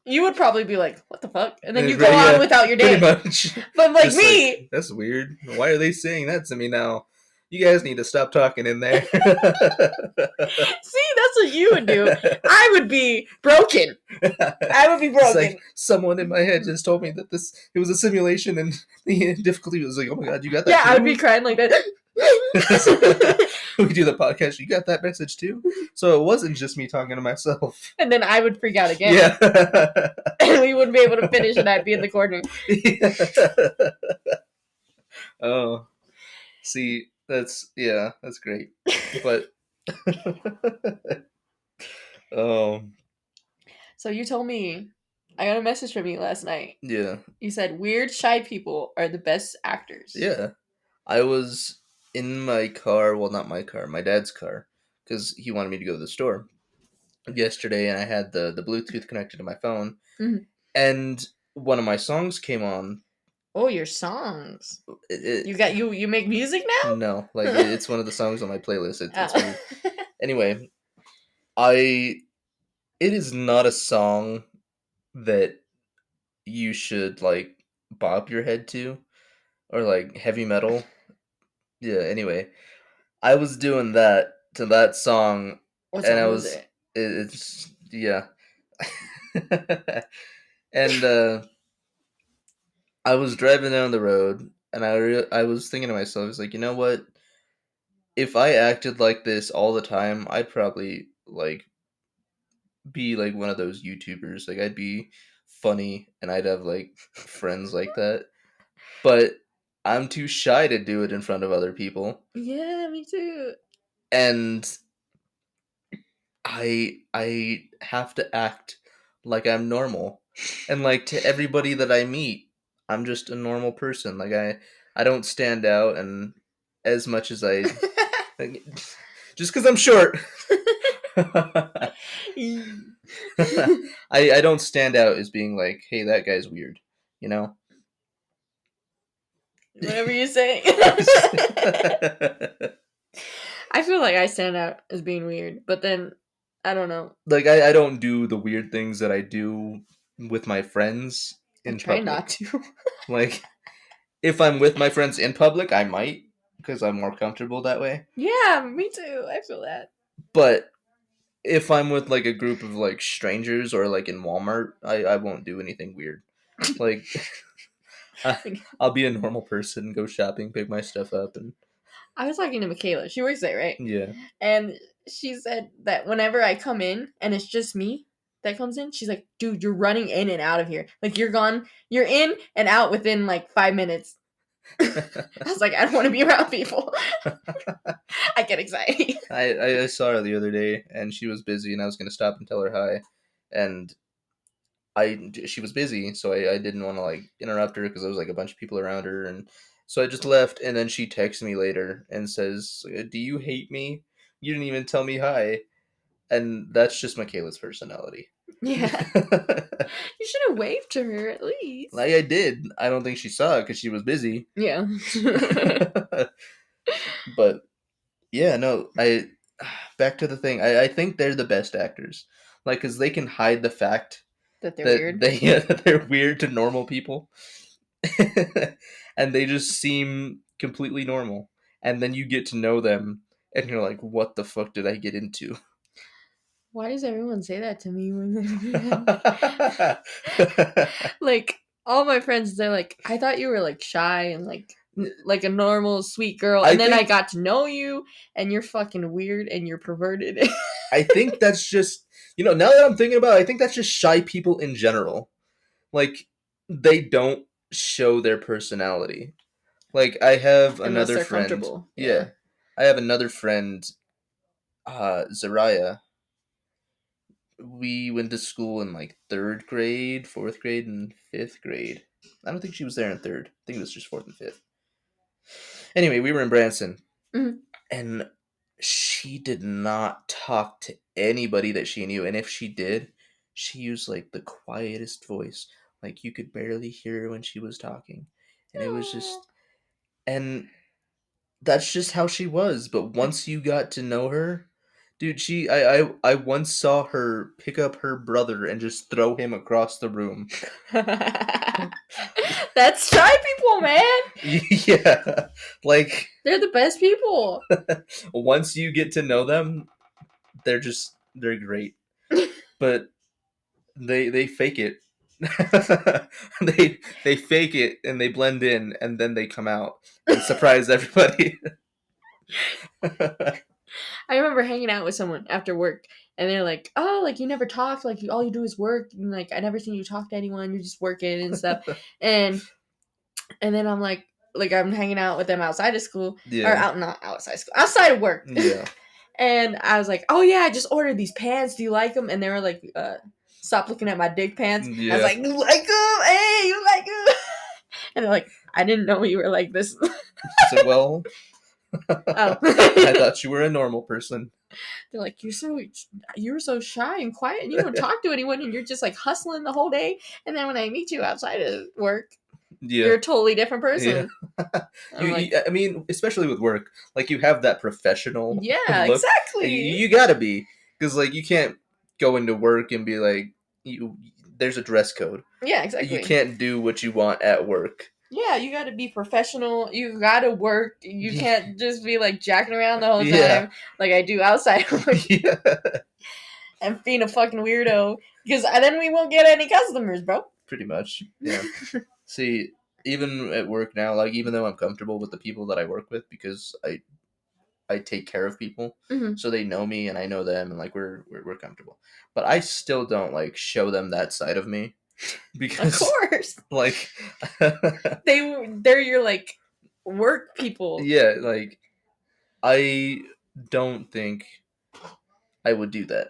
You would probably be like, "What the fuck?" And then you go yeah, on without your day. pretty much. But like Just me, like, that's weird. Why are they saying that to me now? You guys need to stop talking in there. see, that's what you would do. I would be broken. I would be It's broken. like someone in my head just told me that it was a simulation and the difficulty was like, oh my god, you got that? Yeah, too? I would be crying like that. We do the podcast. You got that message too? So it wasn't just me talking to myself. And then I would freak out again. Yeah. And we wouldn't be able to finish and I'd be in the corner. Oh, see, that's great. But oh, So you told me, I got a message from you last night. yeah. You said weird, shy people are the best actors. Yeah. I was in my car, well, not my car, my dad's car, because he wanted me to go to the store yesterday, and I had the Bluetooth connected to my phone, and one of my songs came on. Oh, your songs. You make music now? No, like it's one of the songs on my playlist. It's weird. Anyway, it is not a song that you should like bop your head to, or like heavy metal. Yeah, anyway, I was doing that to that song, What and song was it? It's yeah, and I was driving down the road, and I was thinking to myself, I was like, you know what? If I acted like this all the time, I'd probably like be like one of those YouTubers. Like I'd be funny, and I'd have like friends like that. but I'm too shy to do it in front of other people. Yeah, me too. And I have to act like I'm normal. And like to everybody that I meet, I'm just a normal person. Like I don't stand out and as much as I just cuz I'm short. I don't stand out as being like, "Hey, that guy's weird." You know? Whatever you say. I feel like I stand out as being weird, but then I don't know. Like I don't do the weird things that I do with my friends I in try not public. to. Like if I'm with my friends in public, I might because I'm more comfortable that way. Yeah, me too. I feel that. But if I'm with like a group of like strangers or like in Walmart, I won't do anything weird. Like I, I'll be a normal person, go shopping, pick my stuff up, and I was talking to Michaela. She works there, right? yeah. And she said that whenever I come in and it's just me that comes in, she's like, dude, you're running in and out of here. Like, you're gone. You're in and out within like 5 minutes. I was like, I don't want to be around people. I get anxiety. I saw her the other day, and she was busy, and I was gonna stop and tell her hi, and she was busy, so I didn't want to like interrupt her because there was like a bunch of people around her, and so I just left. And then she texts me later and says, "Do you hate me? You didn't even tell me hi." And that's just Michaela's personality. Yeah. You should have waved to her at least. Like I did. I don't think she saw it because she was busy. Yeah. But yeah, no. I back to the thing. I think they're the best actors, like because they can hide the fact That they're that weird. they're weird to normal people, and they just seem completely normal. And then you get to know them, and you're like, "What the fuck did I get into?" Why does everyone say that to me when like all my friends, they're like, I thought you were like shy and like a normal sweet girl, I and then I think got to know you and you're fucking weird and you're perverted. I think that's just now that I'm thinking about it, I think that's just shy people in general. Like they don't show their personality. Like I have Unless another they're friend. comfortable. Yeah. Yeah. I have another friend, Zariah. We went to school in like third grade, fourth grade, and fifth grade. I don't think she was there in third. I think it was just fourth and fifth. Anyway, we were in Branson, Mhm. and she did not talk to anybody that she knew. And if she did, she used like the quietest voice. Like you could barely hear her when she was talking. And it was Aw. just, and that's just how she was. But once you got to know her, dude, I once saw her pick up her brother and just throw him across the room. That's shy people, man. Yeah, like They're the best people. once you get to know them, they're great. But they fake it. they fake it and they blend in and then they come out and surprise everybody. I remember hanging out with someone after work, and they're like, "Oh, like you never talk, like all you do is work, and like I never seen you talk to anyone. You're just working and stuff." And then I'm like I'm hanging out with them outside of school, or Yeah. not outside school, outside of work. Yeah. And I was like, "Oh yeah, I just ordered these pants. Do you like them?" And they were like, "Stop looking at my dick pants." I was Yeah. like, "You like them? Hey, you like them?" And they're like, "I didn't know you were like this." So well, Oh. I thought you were a normal person. They're like, you're so shy and quiet and you don't talk to anyone and you're just like hustling the whole day. And then when I meet you outside of work, Yeah. you're a totally different Yeah. person. I'm like, I mean, especially with work, like you have that professional yeah, look. exactly. You gotta be, because like you can't go into work and be like, there's a dress code. Yeah, You exactly. can't do what you want at work. Yeah, you gotta be professional. You gotta work. You can't just be like jacking around the whole Yeah. time like I do outside of work Yeah. and being a fucking weirdo. Because then we won't get any customers, bro. Pretty much. Yeah. See, even at work now, like even though I'm comfortable with the people that I work with because I take care of people, Mm-hmm. so they know me and I know them, and like we're comfortable. But I still don't like show them that side of me. Of because course. like They're your like work people. yeah, like I don't think I would do that.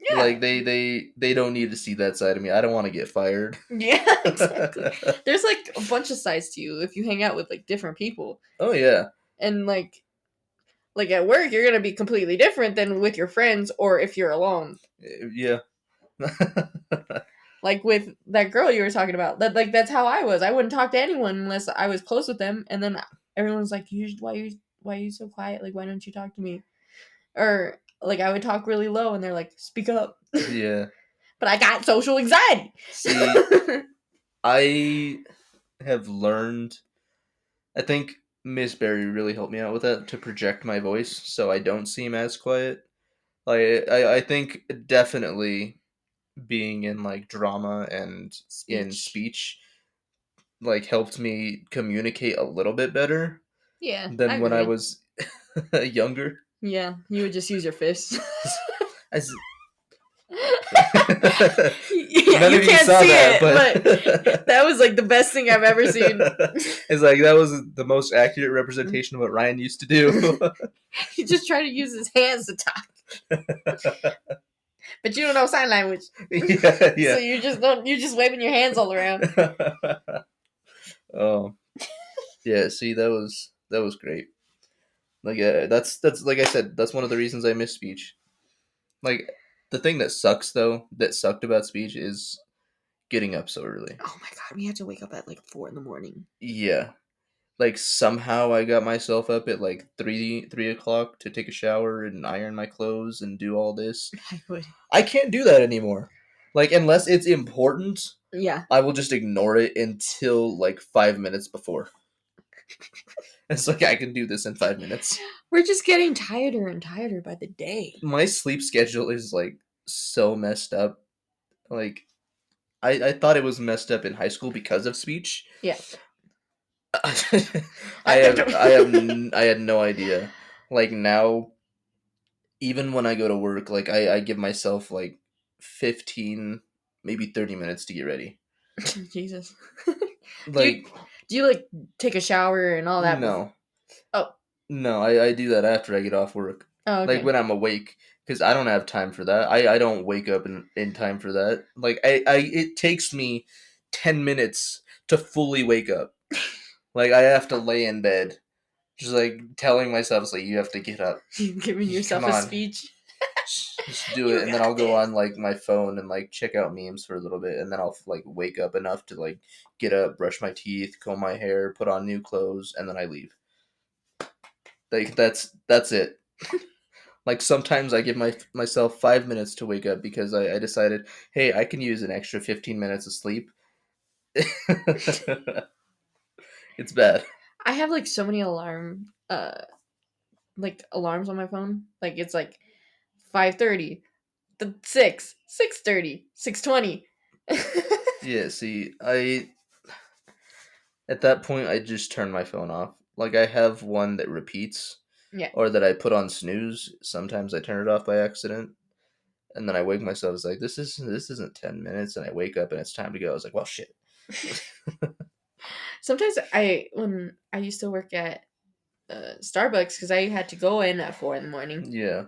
Yeah. Like they don't need to see that side of me. I don't want to get fired. Yeah, exactly. There's like a bunch of sides to you if you hang out with like different people. Oh yeah. And like at work you're gonna be completely different than with your friends or if you're alone. Yeah. Like with that girl you were talking about. That's how I was. I wouldn't talk to anyone unless I was close with them. And then everyone's like, why are you so quiet? Like why don't you talk to me? Or like I would talk really low and they're like, speak up. Yeah. But I got social anxiety. See, I have learned. I think Miss Berry really helped me out with that to project my voice so I don't seem as quiet. Like I think definitely being in like drama and in Speech. speech like helped me communicate a little bit better Yeah, I than when I agree. was younger. Yeah, you would just use your fists. As Yeah, none you of you can't saw see that, it, but but that was like the best thing I've ever seen. it's like that was the most accurate representation of what Ryan used to do. He just tried to use his hands to talk, but you don't know sign language, Yeah, so yeah. you just don't. You're just waving your hands all around. Oh, yeah. See, that was great. Like, that's like I said, that's one of the reasons I miss speech. Like, the thing that sucks though, that sucked about speech is getting up so early. Oh my god, we had to wake up at like 4 in the morning. Yeah, like somehow I got myself up at like three o'clock to take a shower and iron my clothes and do all this. I would. I can't do that anymore. Like, unless it's important, Yeah, I will just ignore it until like 5 minutes before. It's like I can do this in 5 minutes. we're just getting tighter and tighter by the day. My sleep schedule is like so messed up. Like I thought it was messed up in high school because of speech. Yeah. I had no idea. Like now, even when I go to work, like I give myself like 15, maybe 30 minutes to get ready. Jesus. Do you Like do you like take a shower and all that before? no, Oh. no, I do that after I get off work. Oh, Like okay. when I'm awake, because I don't have time for that. I don't wake up in time for that. Like it takes me 10 minutes to fully wake up. Like I have to lay in bed, just like telling myself, it's like you have to get up. You've given Come yourself a on, speech. just do it, You and then I'll got go this. on like my phone and like check out memes for a little bit, and then I'll like wake up enough to like get up, brush my teeth, comb my hair, put on new clothes, and then I leave. Like that's it. Like sometimes I give myself 5 minutes to wake up because I decided, hey, I can use an extra 15 minutes of sleep. It's bad. I have like so many like alarms on my phone. Like it's like 5:30, the 6:30, 6:20. Yeah, see, I at that point I just turn my phone off. Like I have one that repeats Yeah. or that I put on snooze. Sometimes I turn it off by accident. And then I wake myself. It's like this isn't 10 minutes, and I wake up and it's time to go. I was like, well, shit. Sometimes when I used to work at Starbucks because I had to go in at 4 in the morning Yeah,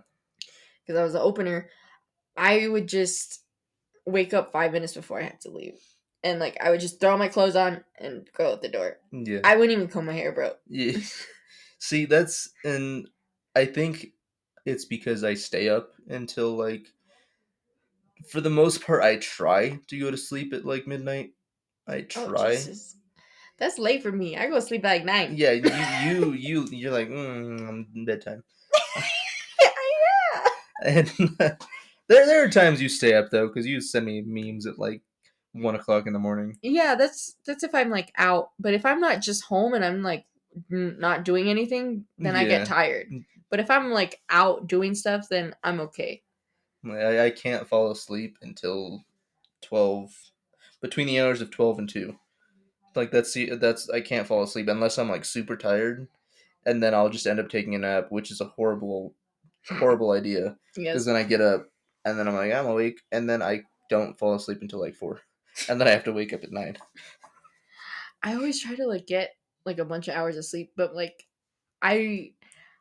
because I was the opener. I would just wake up 5 minutes before I had to leave, and like I would just throw my clothes on and go out the door. yeah, I wouldn't even comb my hair, bro. yeah. See, and I think it's because I stay up until like for the most part I try to go to sleep at like midnight. I Oh try. Jesus, that's late for me. I go to sleep at like 9. Yeah, you're like bedtime. Yeah. And there are times you stay up though because you send me memes at like 1 o'clock in the morning. Yeah, that's if I'm like out. But if I'm not just home and I'm like not doing anything, then I get Yeah, tired. But if I'm like out doing stuff, then I'm okay. like, I can't fall asleep until 12, between the hours of 12 and 2. Like that's I can't fall asleep unless I'm like super tired, and then I'll just end up taking a nap, which is a horrible idea because Yes. then I get up and then I'm like I'm awake, and then I don't fall asleep until like 4. and then I have to wake up at 9. I always try to like get like a bunch of hours of sleep, but like I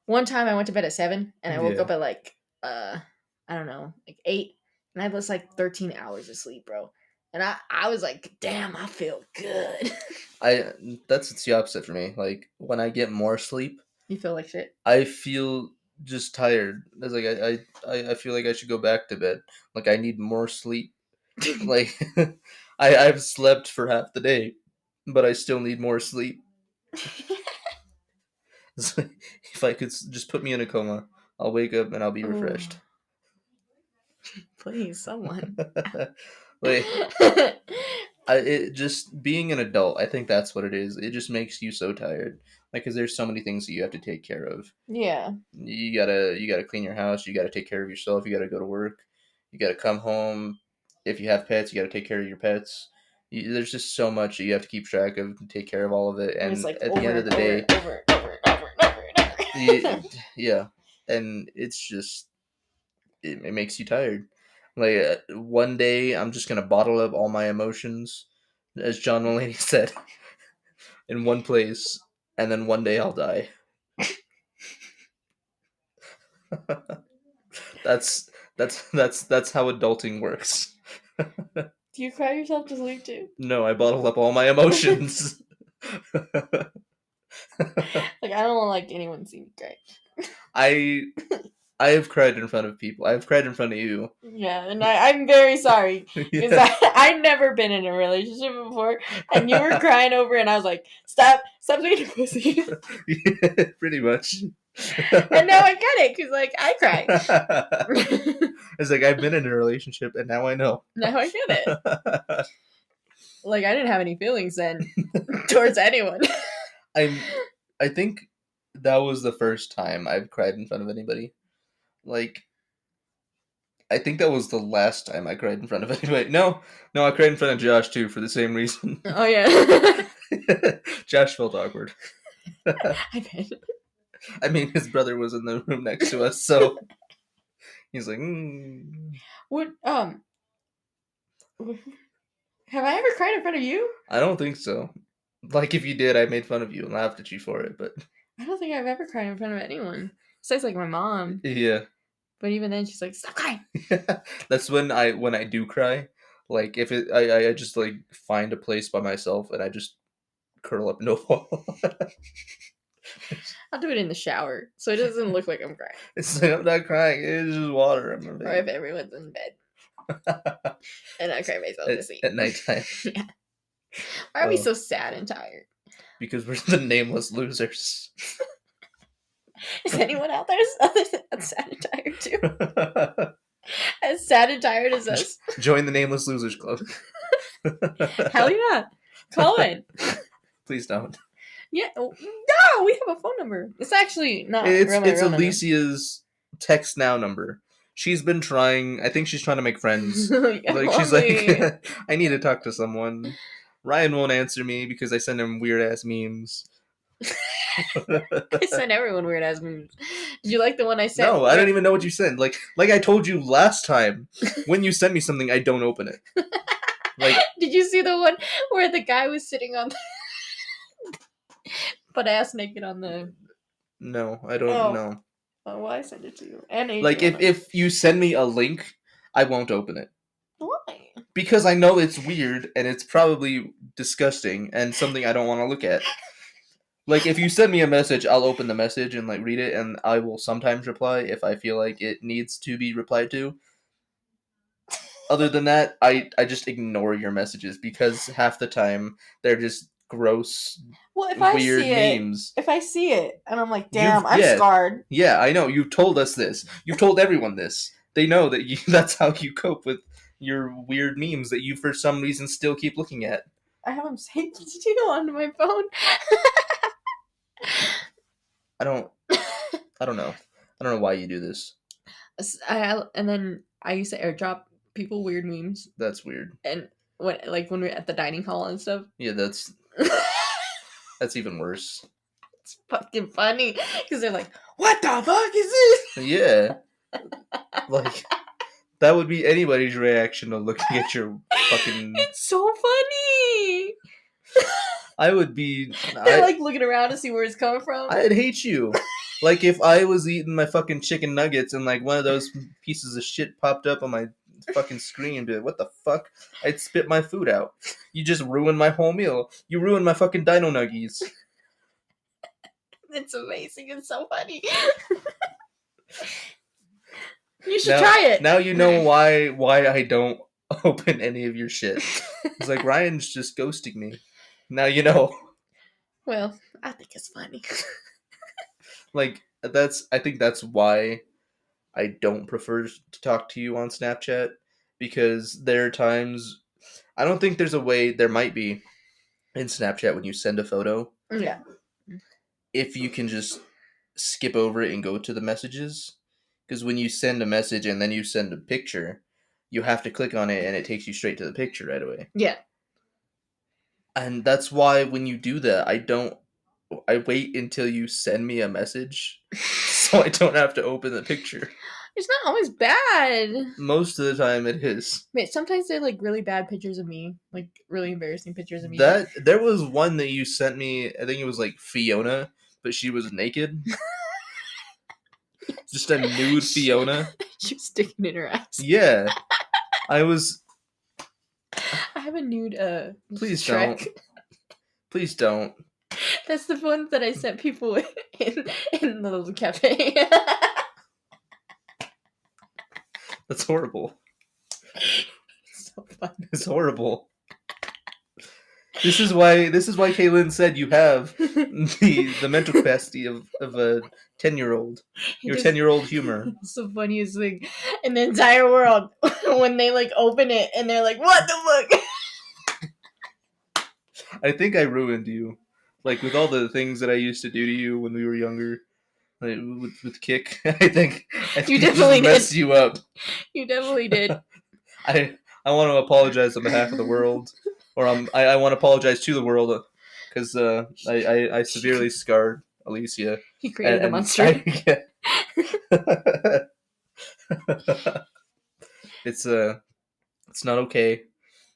one time I went to bed at 7 and I woke Yeah. up at like I don't know, like 8 and I had this like 13 hours of sleep, bro. And I was like, damn, I feel good. It's the opposite for me. Like when I get more sleep, You feel like shit. I feel just tired. It's like I feel like I should go back to bed. Like I need more sleep. Like I've slept for half the day, but I still need more sleep. It's like, if I could just put me in a coma, I'll wake up and I'll be Oh, refreshed. please, someone. Like it just being an adult, I think that's what it is. It just makes you so tired. Like, cause there's so many things that you have to take care of. Yeah. You gotta clean your house. You gotta take care of yourself. You gotta go to work. You gotta come home. If you have pets, you gotta take care of your pets. There's just so much that you have to keep track of and take care of all of it. And it's And like at the over end of and the over day, and over and over and over and over and over. yeah, and it's just it makes you tired. Like one day, I'm just gonna bottle up all my emotions, as John Mulaney said, in one place, and then one day I'll die. that's that's how adulting works. Do you cry yourself to sleep too? No, I bottle up all my emotions. Like I don't want like anyone to see me cry. I I have cried in front of people. I've cried in front of you. Yeah, and I'm very sorry because Yeah. I've never been in a relationship before, and you were crying over, and I was like, stop being a pussy. Yeah, pretty much. And now I get it because like I cry. It's like I've been in a relationship and now I know. Now I get it. Like I didn't have any feelings then towards anyone. I think that was the first time I've cried in front of anybody. Like I think that was the last time I cried in front of anybody. No, I cried in front of Josh too for the same reason. Oh yeah. Josh felt awkward. I bet. I mean, his brother was in the room next to us, so he's like, What have I ever cried in front of you? I don't think so. Like, if you did, I made fun of you and laughed at you for it, but I don't think I've ever cried in front of anyone. Besides like my mom. yeah. But even then she's like, stop crying. That's when I do cry. Like, if it, I just, like, find a place by myself and I just curl up into a ball. I'll do it in the shower so it doesn't look like I'm crying. It's like, I'm not crying, it's just water. I'm Or if everyone's in bed. And I cry myself to sleep. At nighttime. Yeah. Why are we so sad and tired? Because we're the nameless losers. Is anyone out there other than sad and tired too? As sad and tired as us? Join the Nameless Losers Club. Hell yeah. Call in. Please don't. Yeah. No, we have a phone number. It's actually not It's really real number. Alyssia's text now number. She's been trying. I think she's trying to make friends. Like she's Lovely. like, I need to talk to someone. Ryan won't answer me because I send him weird ass memes. I sent everyone weird ass memes. Did you like the one I sent? No, I don't even know what you sent. Like I told you last time, when you send me something, I don't open it. Like, did you see the one where the guy was sitting on butt ass naked on the? No, I don't know. Oh, well, I sent it to you. And like if you send me a link, I won't open it. Why? Because I know it's weird and it's probably disgusting and something I don't want to look at. Like, if you send me a message, I'll open the message and, like, read it, and I will sometimes reply if I feel like it needs to be replied to. Other than that, I just ignore your messages because half the time they're just gross, weird memes. If I see it, and I'm like, damn, I'm scarred. Yeah, I know. You've told us this. You've told everyone this. They know that that's how you cope with your weird memes that you, for some reason, still keep looking at. I have them saved to you on my phone. I don't know. I don't know why you do this. And then I used to airdrop people weird memes. That's weird. And when we're at the dining hall and stuff. Yeah, that's even worse. It's fucking funny because they're like, "What the fuck is this?" Yeah, like That would be anybody's reaction to looking at your fucking. It's so funny. I would be. They're like looking around to see where it's coming from. I'd hate you. Like if I was eating my fucking chicken nuggets and like one of those pieces of shit popped up on my fucking screen and be like, what the fuck? I'd spit my food out. You just ruined my whole meal. You ruined my fucking dino nuggies. It's amazing. It's so funny. You should try it. Now you know why I don't open any of your shit. It's like Ryan's just ghosting me. Now you know. Well, I think it's funny. Like I think that's why I don't prefer to talk to you on Snapchat, because there are times I don't think there's a way, there might be in Snapchat when you send a photo. Yeah. If you can just skip over it and go to the messages, because when you send a message and then you send a picture, you have to click on it and it takes you straight to the picture right away. Yeah. And that's why when you do that, I wait until you send me a message so I don't have to open the picture. It's not always bad. Most of the time it is. Wait, sometimes they're like really bad pictures of me. Like really embarrassing pictures of me. There was one that you sent me, I think it was like Fiona, but she was naked. Yes. Just a nude Fiona. She was sticking in her ass. Yeah. I have a nude Please Shrek. don't. Please don't. That's the one that I sent people in the little cafe. That's horrible. It's so fun. It's horrible. This is why Kaylin said you have the mental capacity of a 10-year-old. Your 10-year-old humor. It's the funniest thing in the entire world when they like open it and they're like, "What the fuck?" I think I ruined you, like with all the things that I used to do to you when we were younger. Like, with Kick, I think you definitely messed you up. You definitely did. I want to apologize on behalf of the world, or I want to apologize to the world, because I severely scarred Alyssia. He created a monster. It's not okay,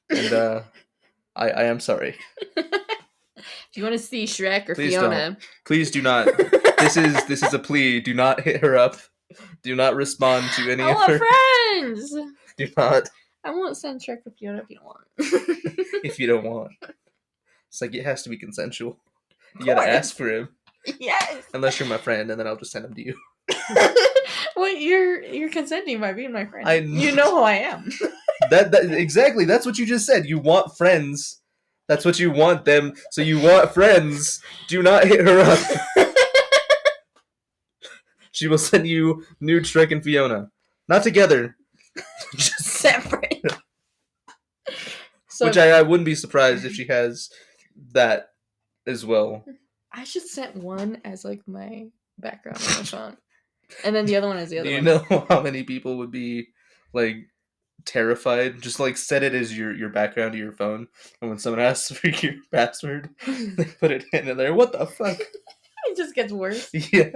and I am sorry. If you want to see Shrek or Please Fiona, don't. Please do not. This is a plea. Do not hit her up. Do not respond to any I of want her. friends. Do not. I won't send Shrek or Fiona if you don't want. If you don't want. It's like it has to be consensual. You gotta ask for him. Yes. Unless you're my friend, and then I'll just send him to you. Well, you're consenting by being my friend. You know who I am. That exactly. That's what you just said. You want friends. That's what you want them. So you want friends. Do not hit her up. She will send you nude Shrek and Fiona. Not together. Just separate. So, which I wouldn't be surprised if she has that as well. I should set one as like my background on my phone. And then the other one is the other one. Do you know how many people would be like terrified? Just like set it as your background to your phone, and when someone asks for your password, they put it in there. What the fuck? It just gets worse. Yeah.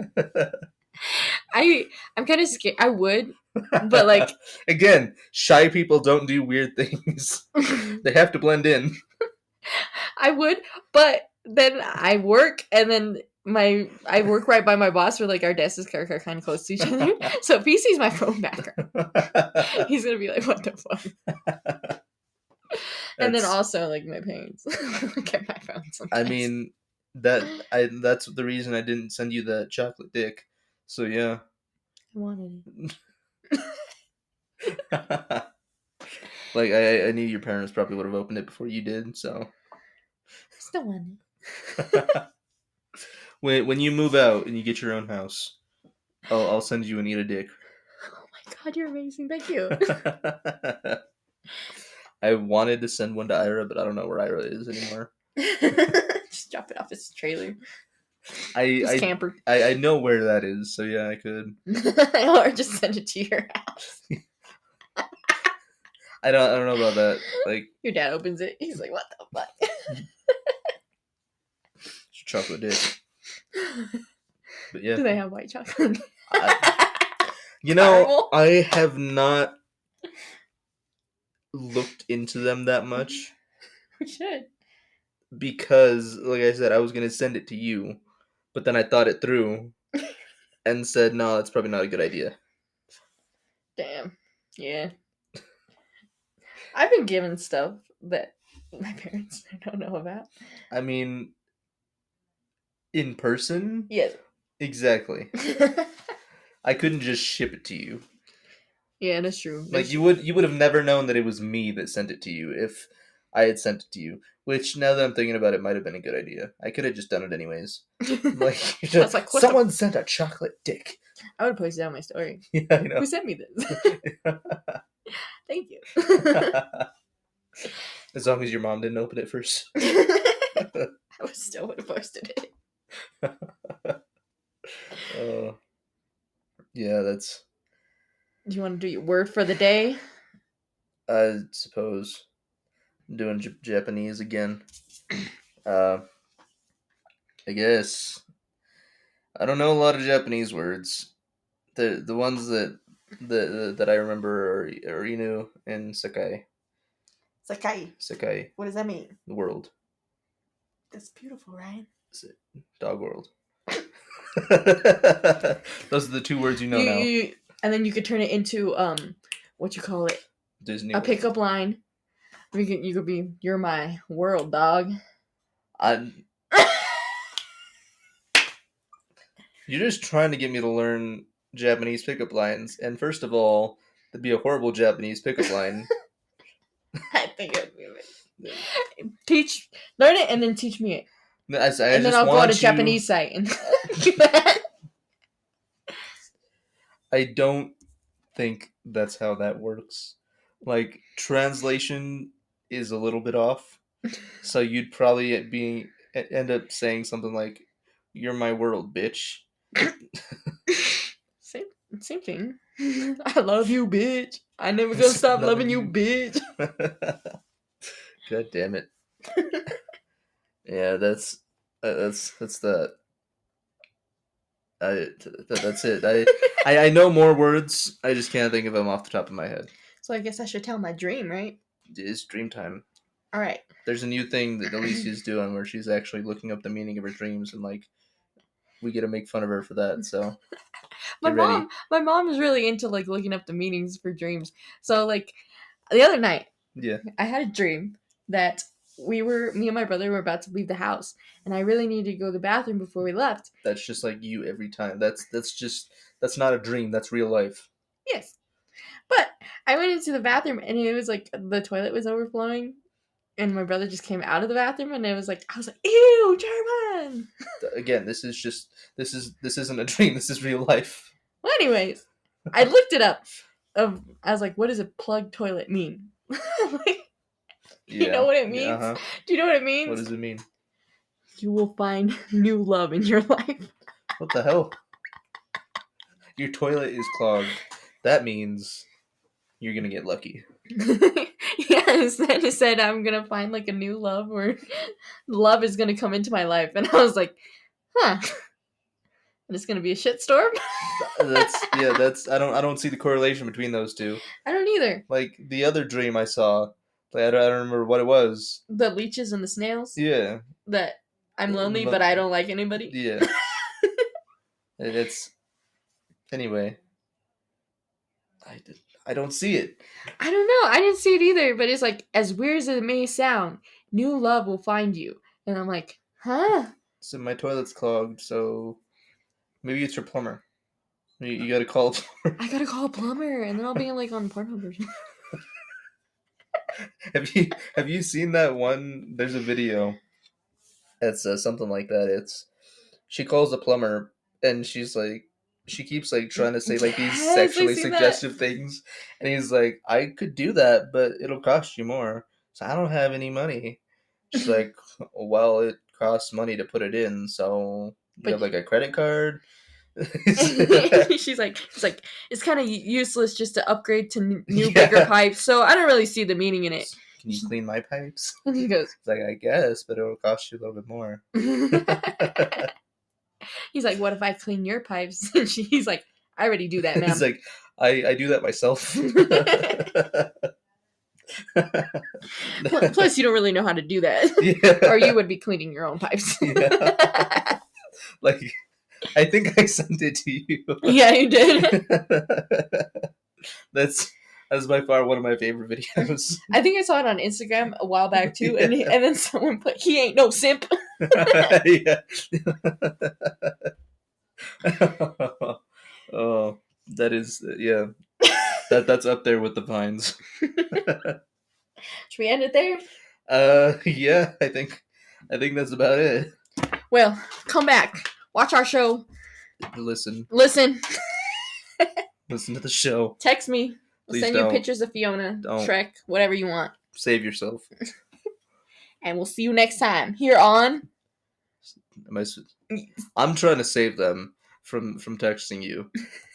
I'm kind of scared. I would, but like again, shy people don't do weird things. They have to blend in. I would, but then I work, and then I work right by my boss, where like our desks are kind of close to each other. So if he sees my phone background, he's gonna be like, "What the fuck?" And then also like my parents get my phone sometimes. I mean, that's the reason I didn't send you the chocolate dick. So yeah. I wanted it. Like I knew your parents probably would have opened it before you did, so. I still want it. When you move out and you get your own house, I'll send you and eat a dick. Oh my god, you're amazing! Thank you. I wanted to send one to Ira, but I don't know where Ira is anymore. Just drop it off his trailer. Camper. I know where that is, so yeah, I could. Or just send it to your house. I don't know about that. Like your dad opens it, he's like, "What the fuck?" It's chocolate dick. But yeah. Do they have white chocolate? I have not looked into them that much We should. because, like I said, I was gonna send it to you, but then I thought it through and said, no, that's probably not a good idea. Damn. Yeah. I've been given stuff that my parents don't know about. I mean, in person, Yes. exactly. I couldn't just ship it to you. Yeah, that's true. Like you would have never known that it was me that sent it to you if I had sent it to you. Which now that I'm thinking about it, might have been a good idea. I could have just done it anyways. Like, I was like, what someone sent a chocolate dick. I would post it on my story. Yeah, I know. Who sent me this? Thank you. As long as your mom didn't open it first. I still would have posted it. Yeah, that's. Do you want to do your word for the day? I suppose I'm doing Japanese again. I guess I don't know a lot of Japanese words. The ones that I remember are Inu and Sakai. Sakai. Sakai, What does that mean? the world. That's beautiful, Ryan. Dog world. Those are the two words you know now. And then you could turn it into what you call it? Disney A World. pickup line. You could be, you're my world, dog. You're just trying to get me to learn Japanese pickup lines, and first of all, that'd be a horrible Japanese pickup line. I think it'd be learn it and then teach me it. And then I'll go on a Japanese site and do that. I don't think that's how that works. Like, translation is a little bit off, so you'd probably end up saying something like, "You're my world, bitch." Same thing. I love you, bitch. I never gonna stop loving you, bitch. God damn it. Yeah, that's that. That's it. I know more words. I just can't think of them off the top of my head. So I guess I should tell my dream, right? It is dream time. All right. There's a new thing that Alyssia's doing where she's actually looking up the meaning of her dreams, and like we get to make fun of her for that. So my mom is really into like looking up the meanings for dreams. So like the other night, yeah, I had a dream that me and my brother were about to leave the house, and I really needed to go to the bathroom before we left. That's just like you every time. That's not a dream. That's real life. Yes, but I went into the bathroom and it was like the toilet was overflowing, and my brother just came out of the bathroom, and I was like, "Ew, German!" Again, this isn't a dream. This is real life. Well, anyways, I looked it up. I was like, "What does a plugged toilet mean?" You know what it means? Uh-huh. Do you know what it means? What does it mean? You will find new love in your life. What the hell? Your toilet is clogged. That means you're gonna get lucky. Yeah, instead it said I'm gonna find like a new love, or love is gonna come into my life, and I was like, huh. And it's gonna be a shitstorm. That's I don't see the correlation between those two. I don't either. Like the other dream I saw, like I don't remember what it was. The leeches and the snails. Yeah. That I'm lonely, but I don't like anybody. Yeah. It's anyway. I don't see it. I don't know. I didn't see it either, but it's like, as weird as it may sound, new love will find you. And I'm like, huh? So my toilet's clogged, so maybe it's your plumber. You gotta call a plumber. I gotta call a plumber, and then I'll be like on Pornhub or something. Have you seen that one? There's a video that says something like that. It's she calls a plumber, and she keeps like trying to say like these sexually suggestive things, and he's like, I could do that, but it'll cost you more. So I don't have any money. She's like, well, it costs money to put it in, so you have like a credit card. She's like, it's kind of useless just to upgrade to new bigger pipes, so I don't really see the meaning in it. Can you clean my pipes? And he goes, it's like, I guess, but it'll cost you a little bit more. He's like, what if I clean your pipes? And he's like, I already do that, ma'am. He's like, I do that myself. Plus, you don't really know how to do that. Yeah. Or you would be cleaning your own pipes. Yeah. Like, I think I sent it to you. Yeah, you did. That's by far one of my favorite videos. I think I saw it on Instagram a while back too, and Yeah. and then someone put, "He ain't no simp." Yeah. Oh, that is yeah. That's up there with the Vines. Should we end it there? Yeah, I think that's about it. Well, come back, watch our show, Listen, listen, listen to the show. text me. We'll Please send you don't. pictures of Fiona, Don't. Shrek, whatever you want. Save yourself. And we'll see you next time here on. I'm trying to save them from texting you.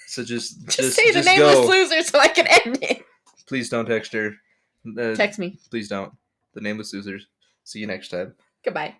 So just Say the nameless go. loser so I can end it. Please don't text her. Text me. Please don't. The nameless losers. See you next time. Goodbye.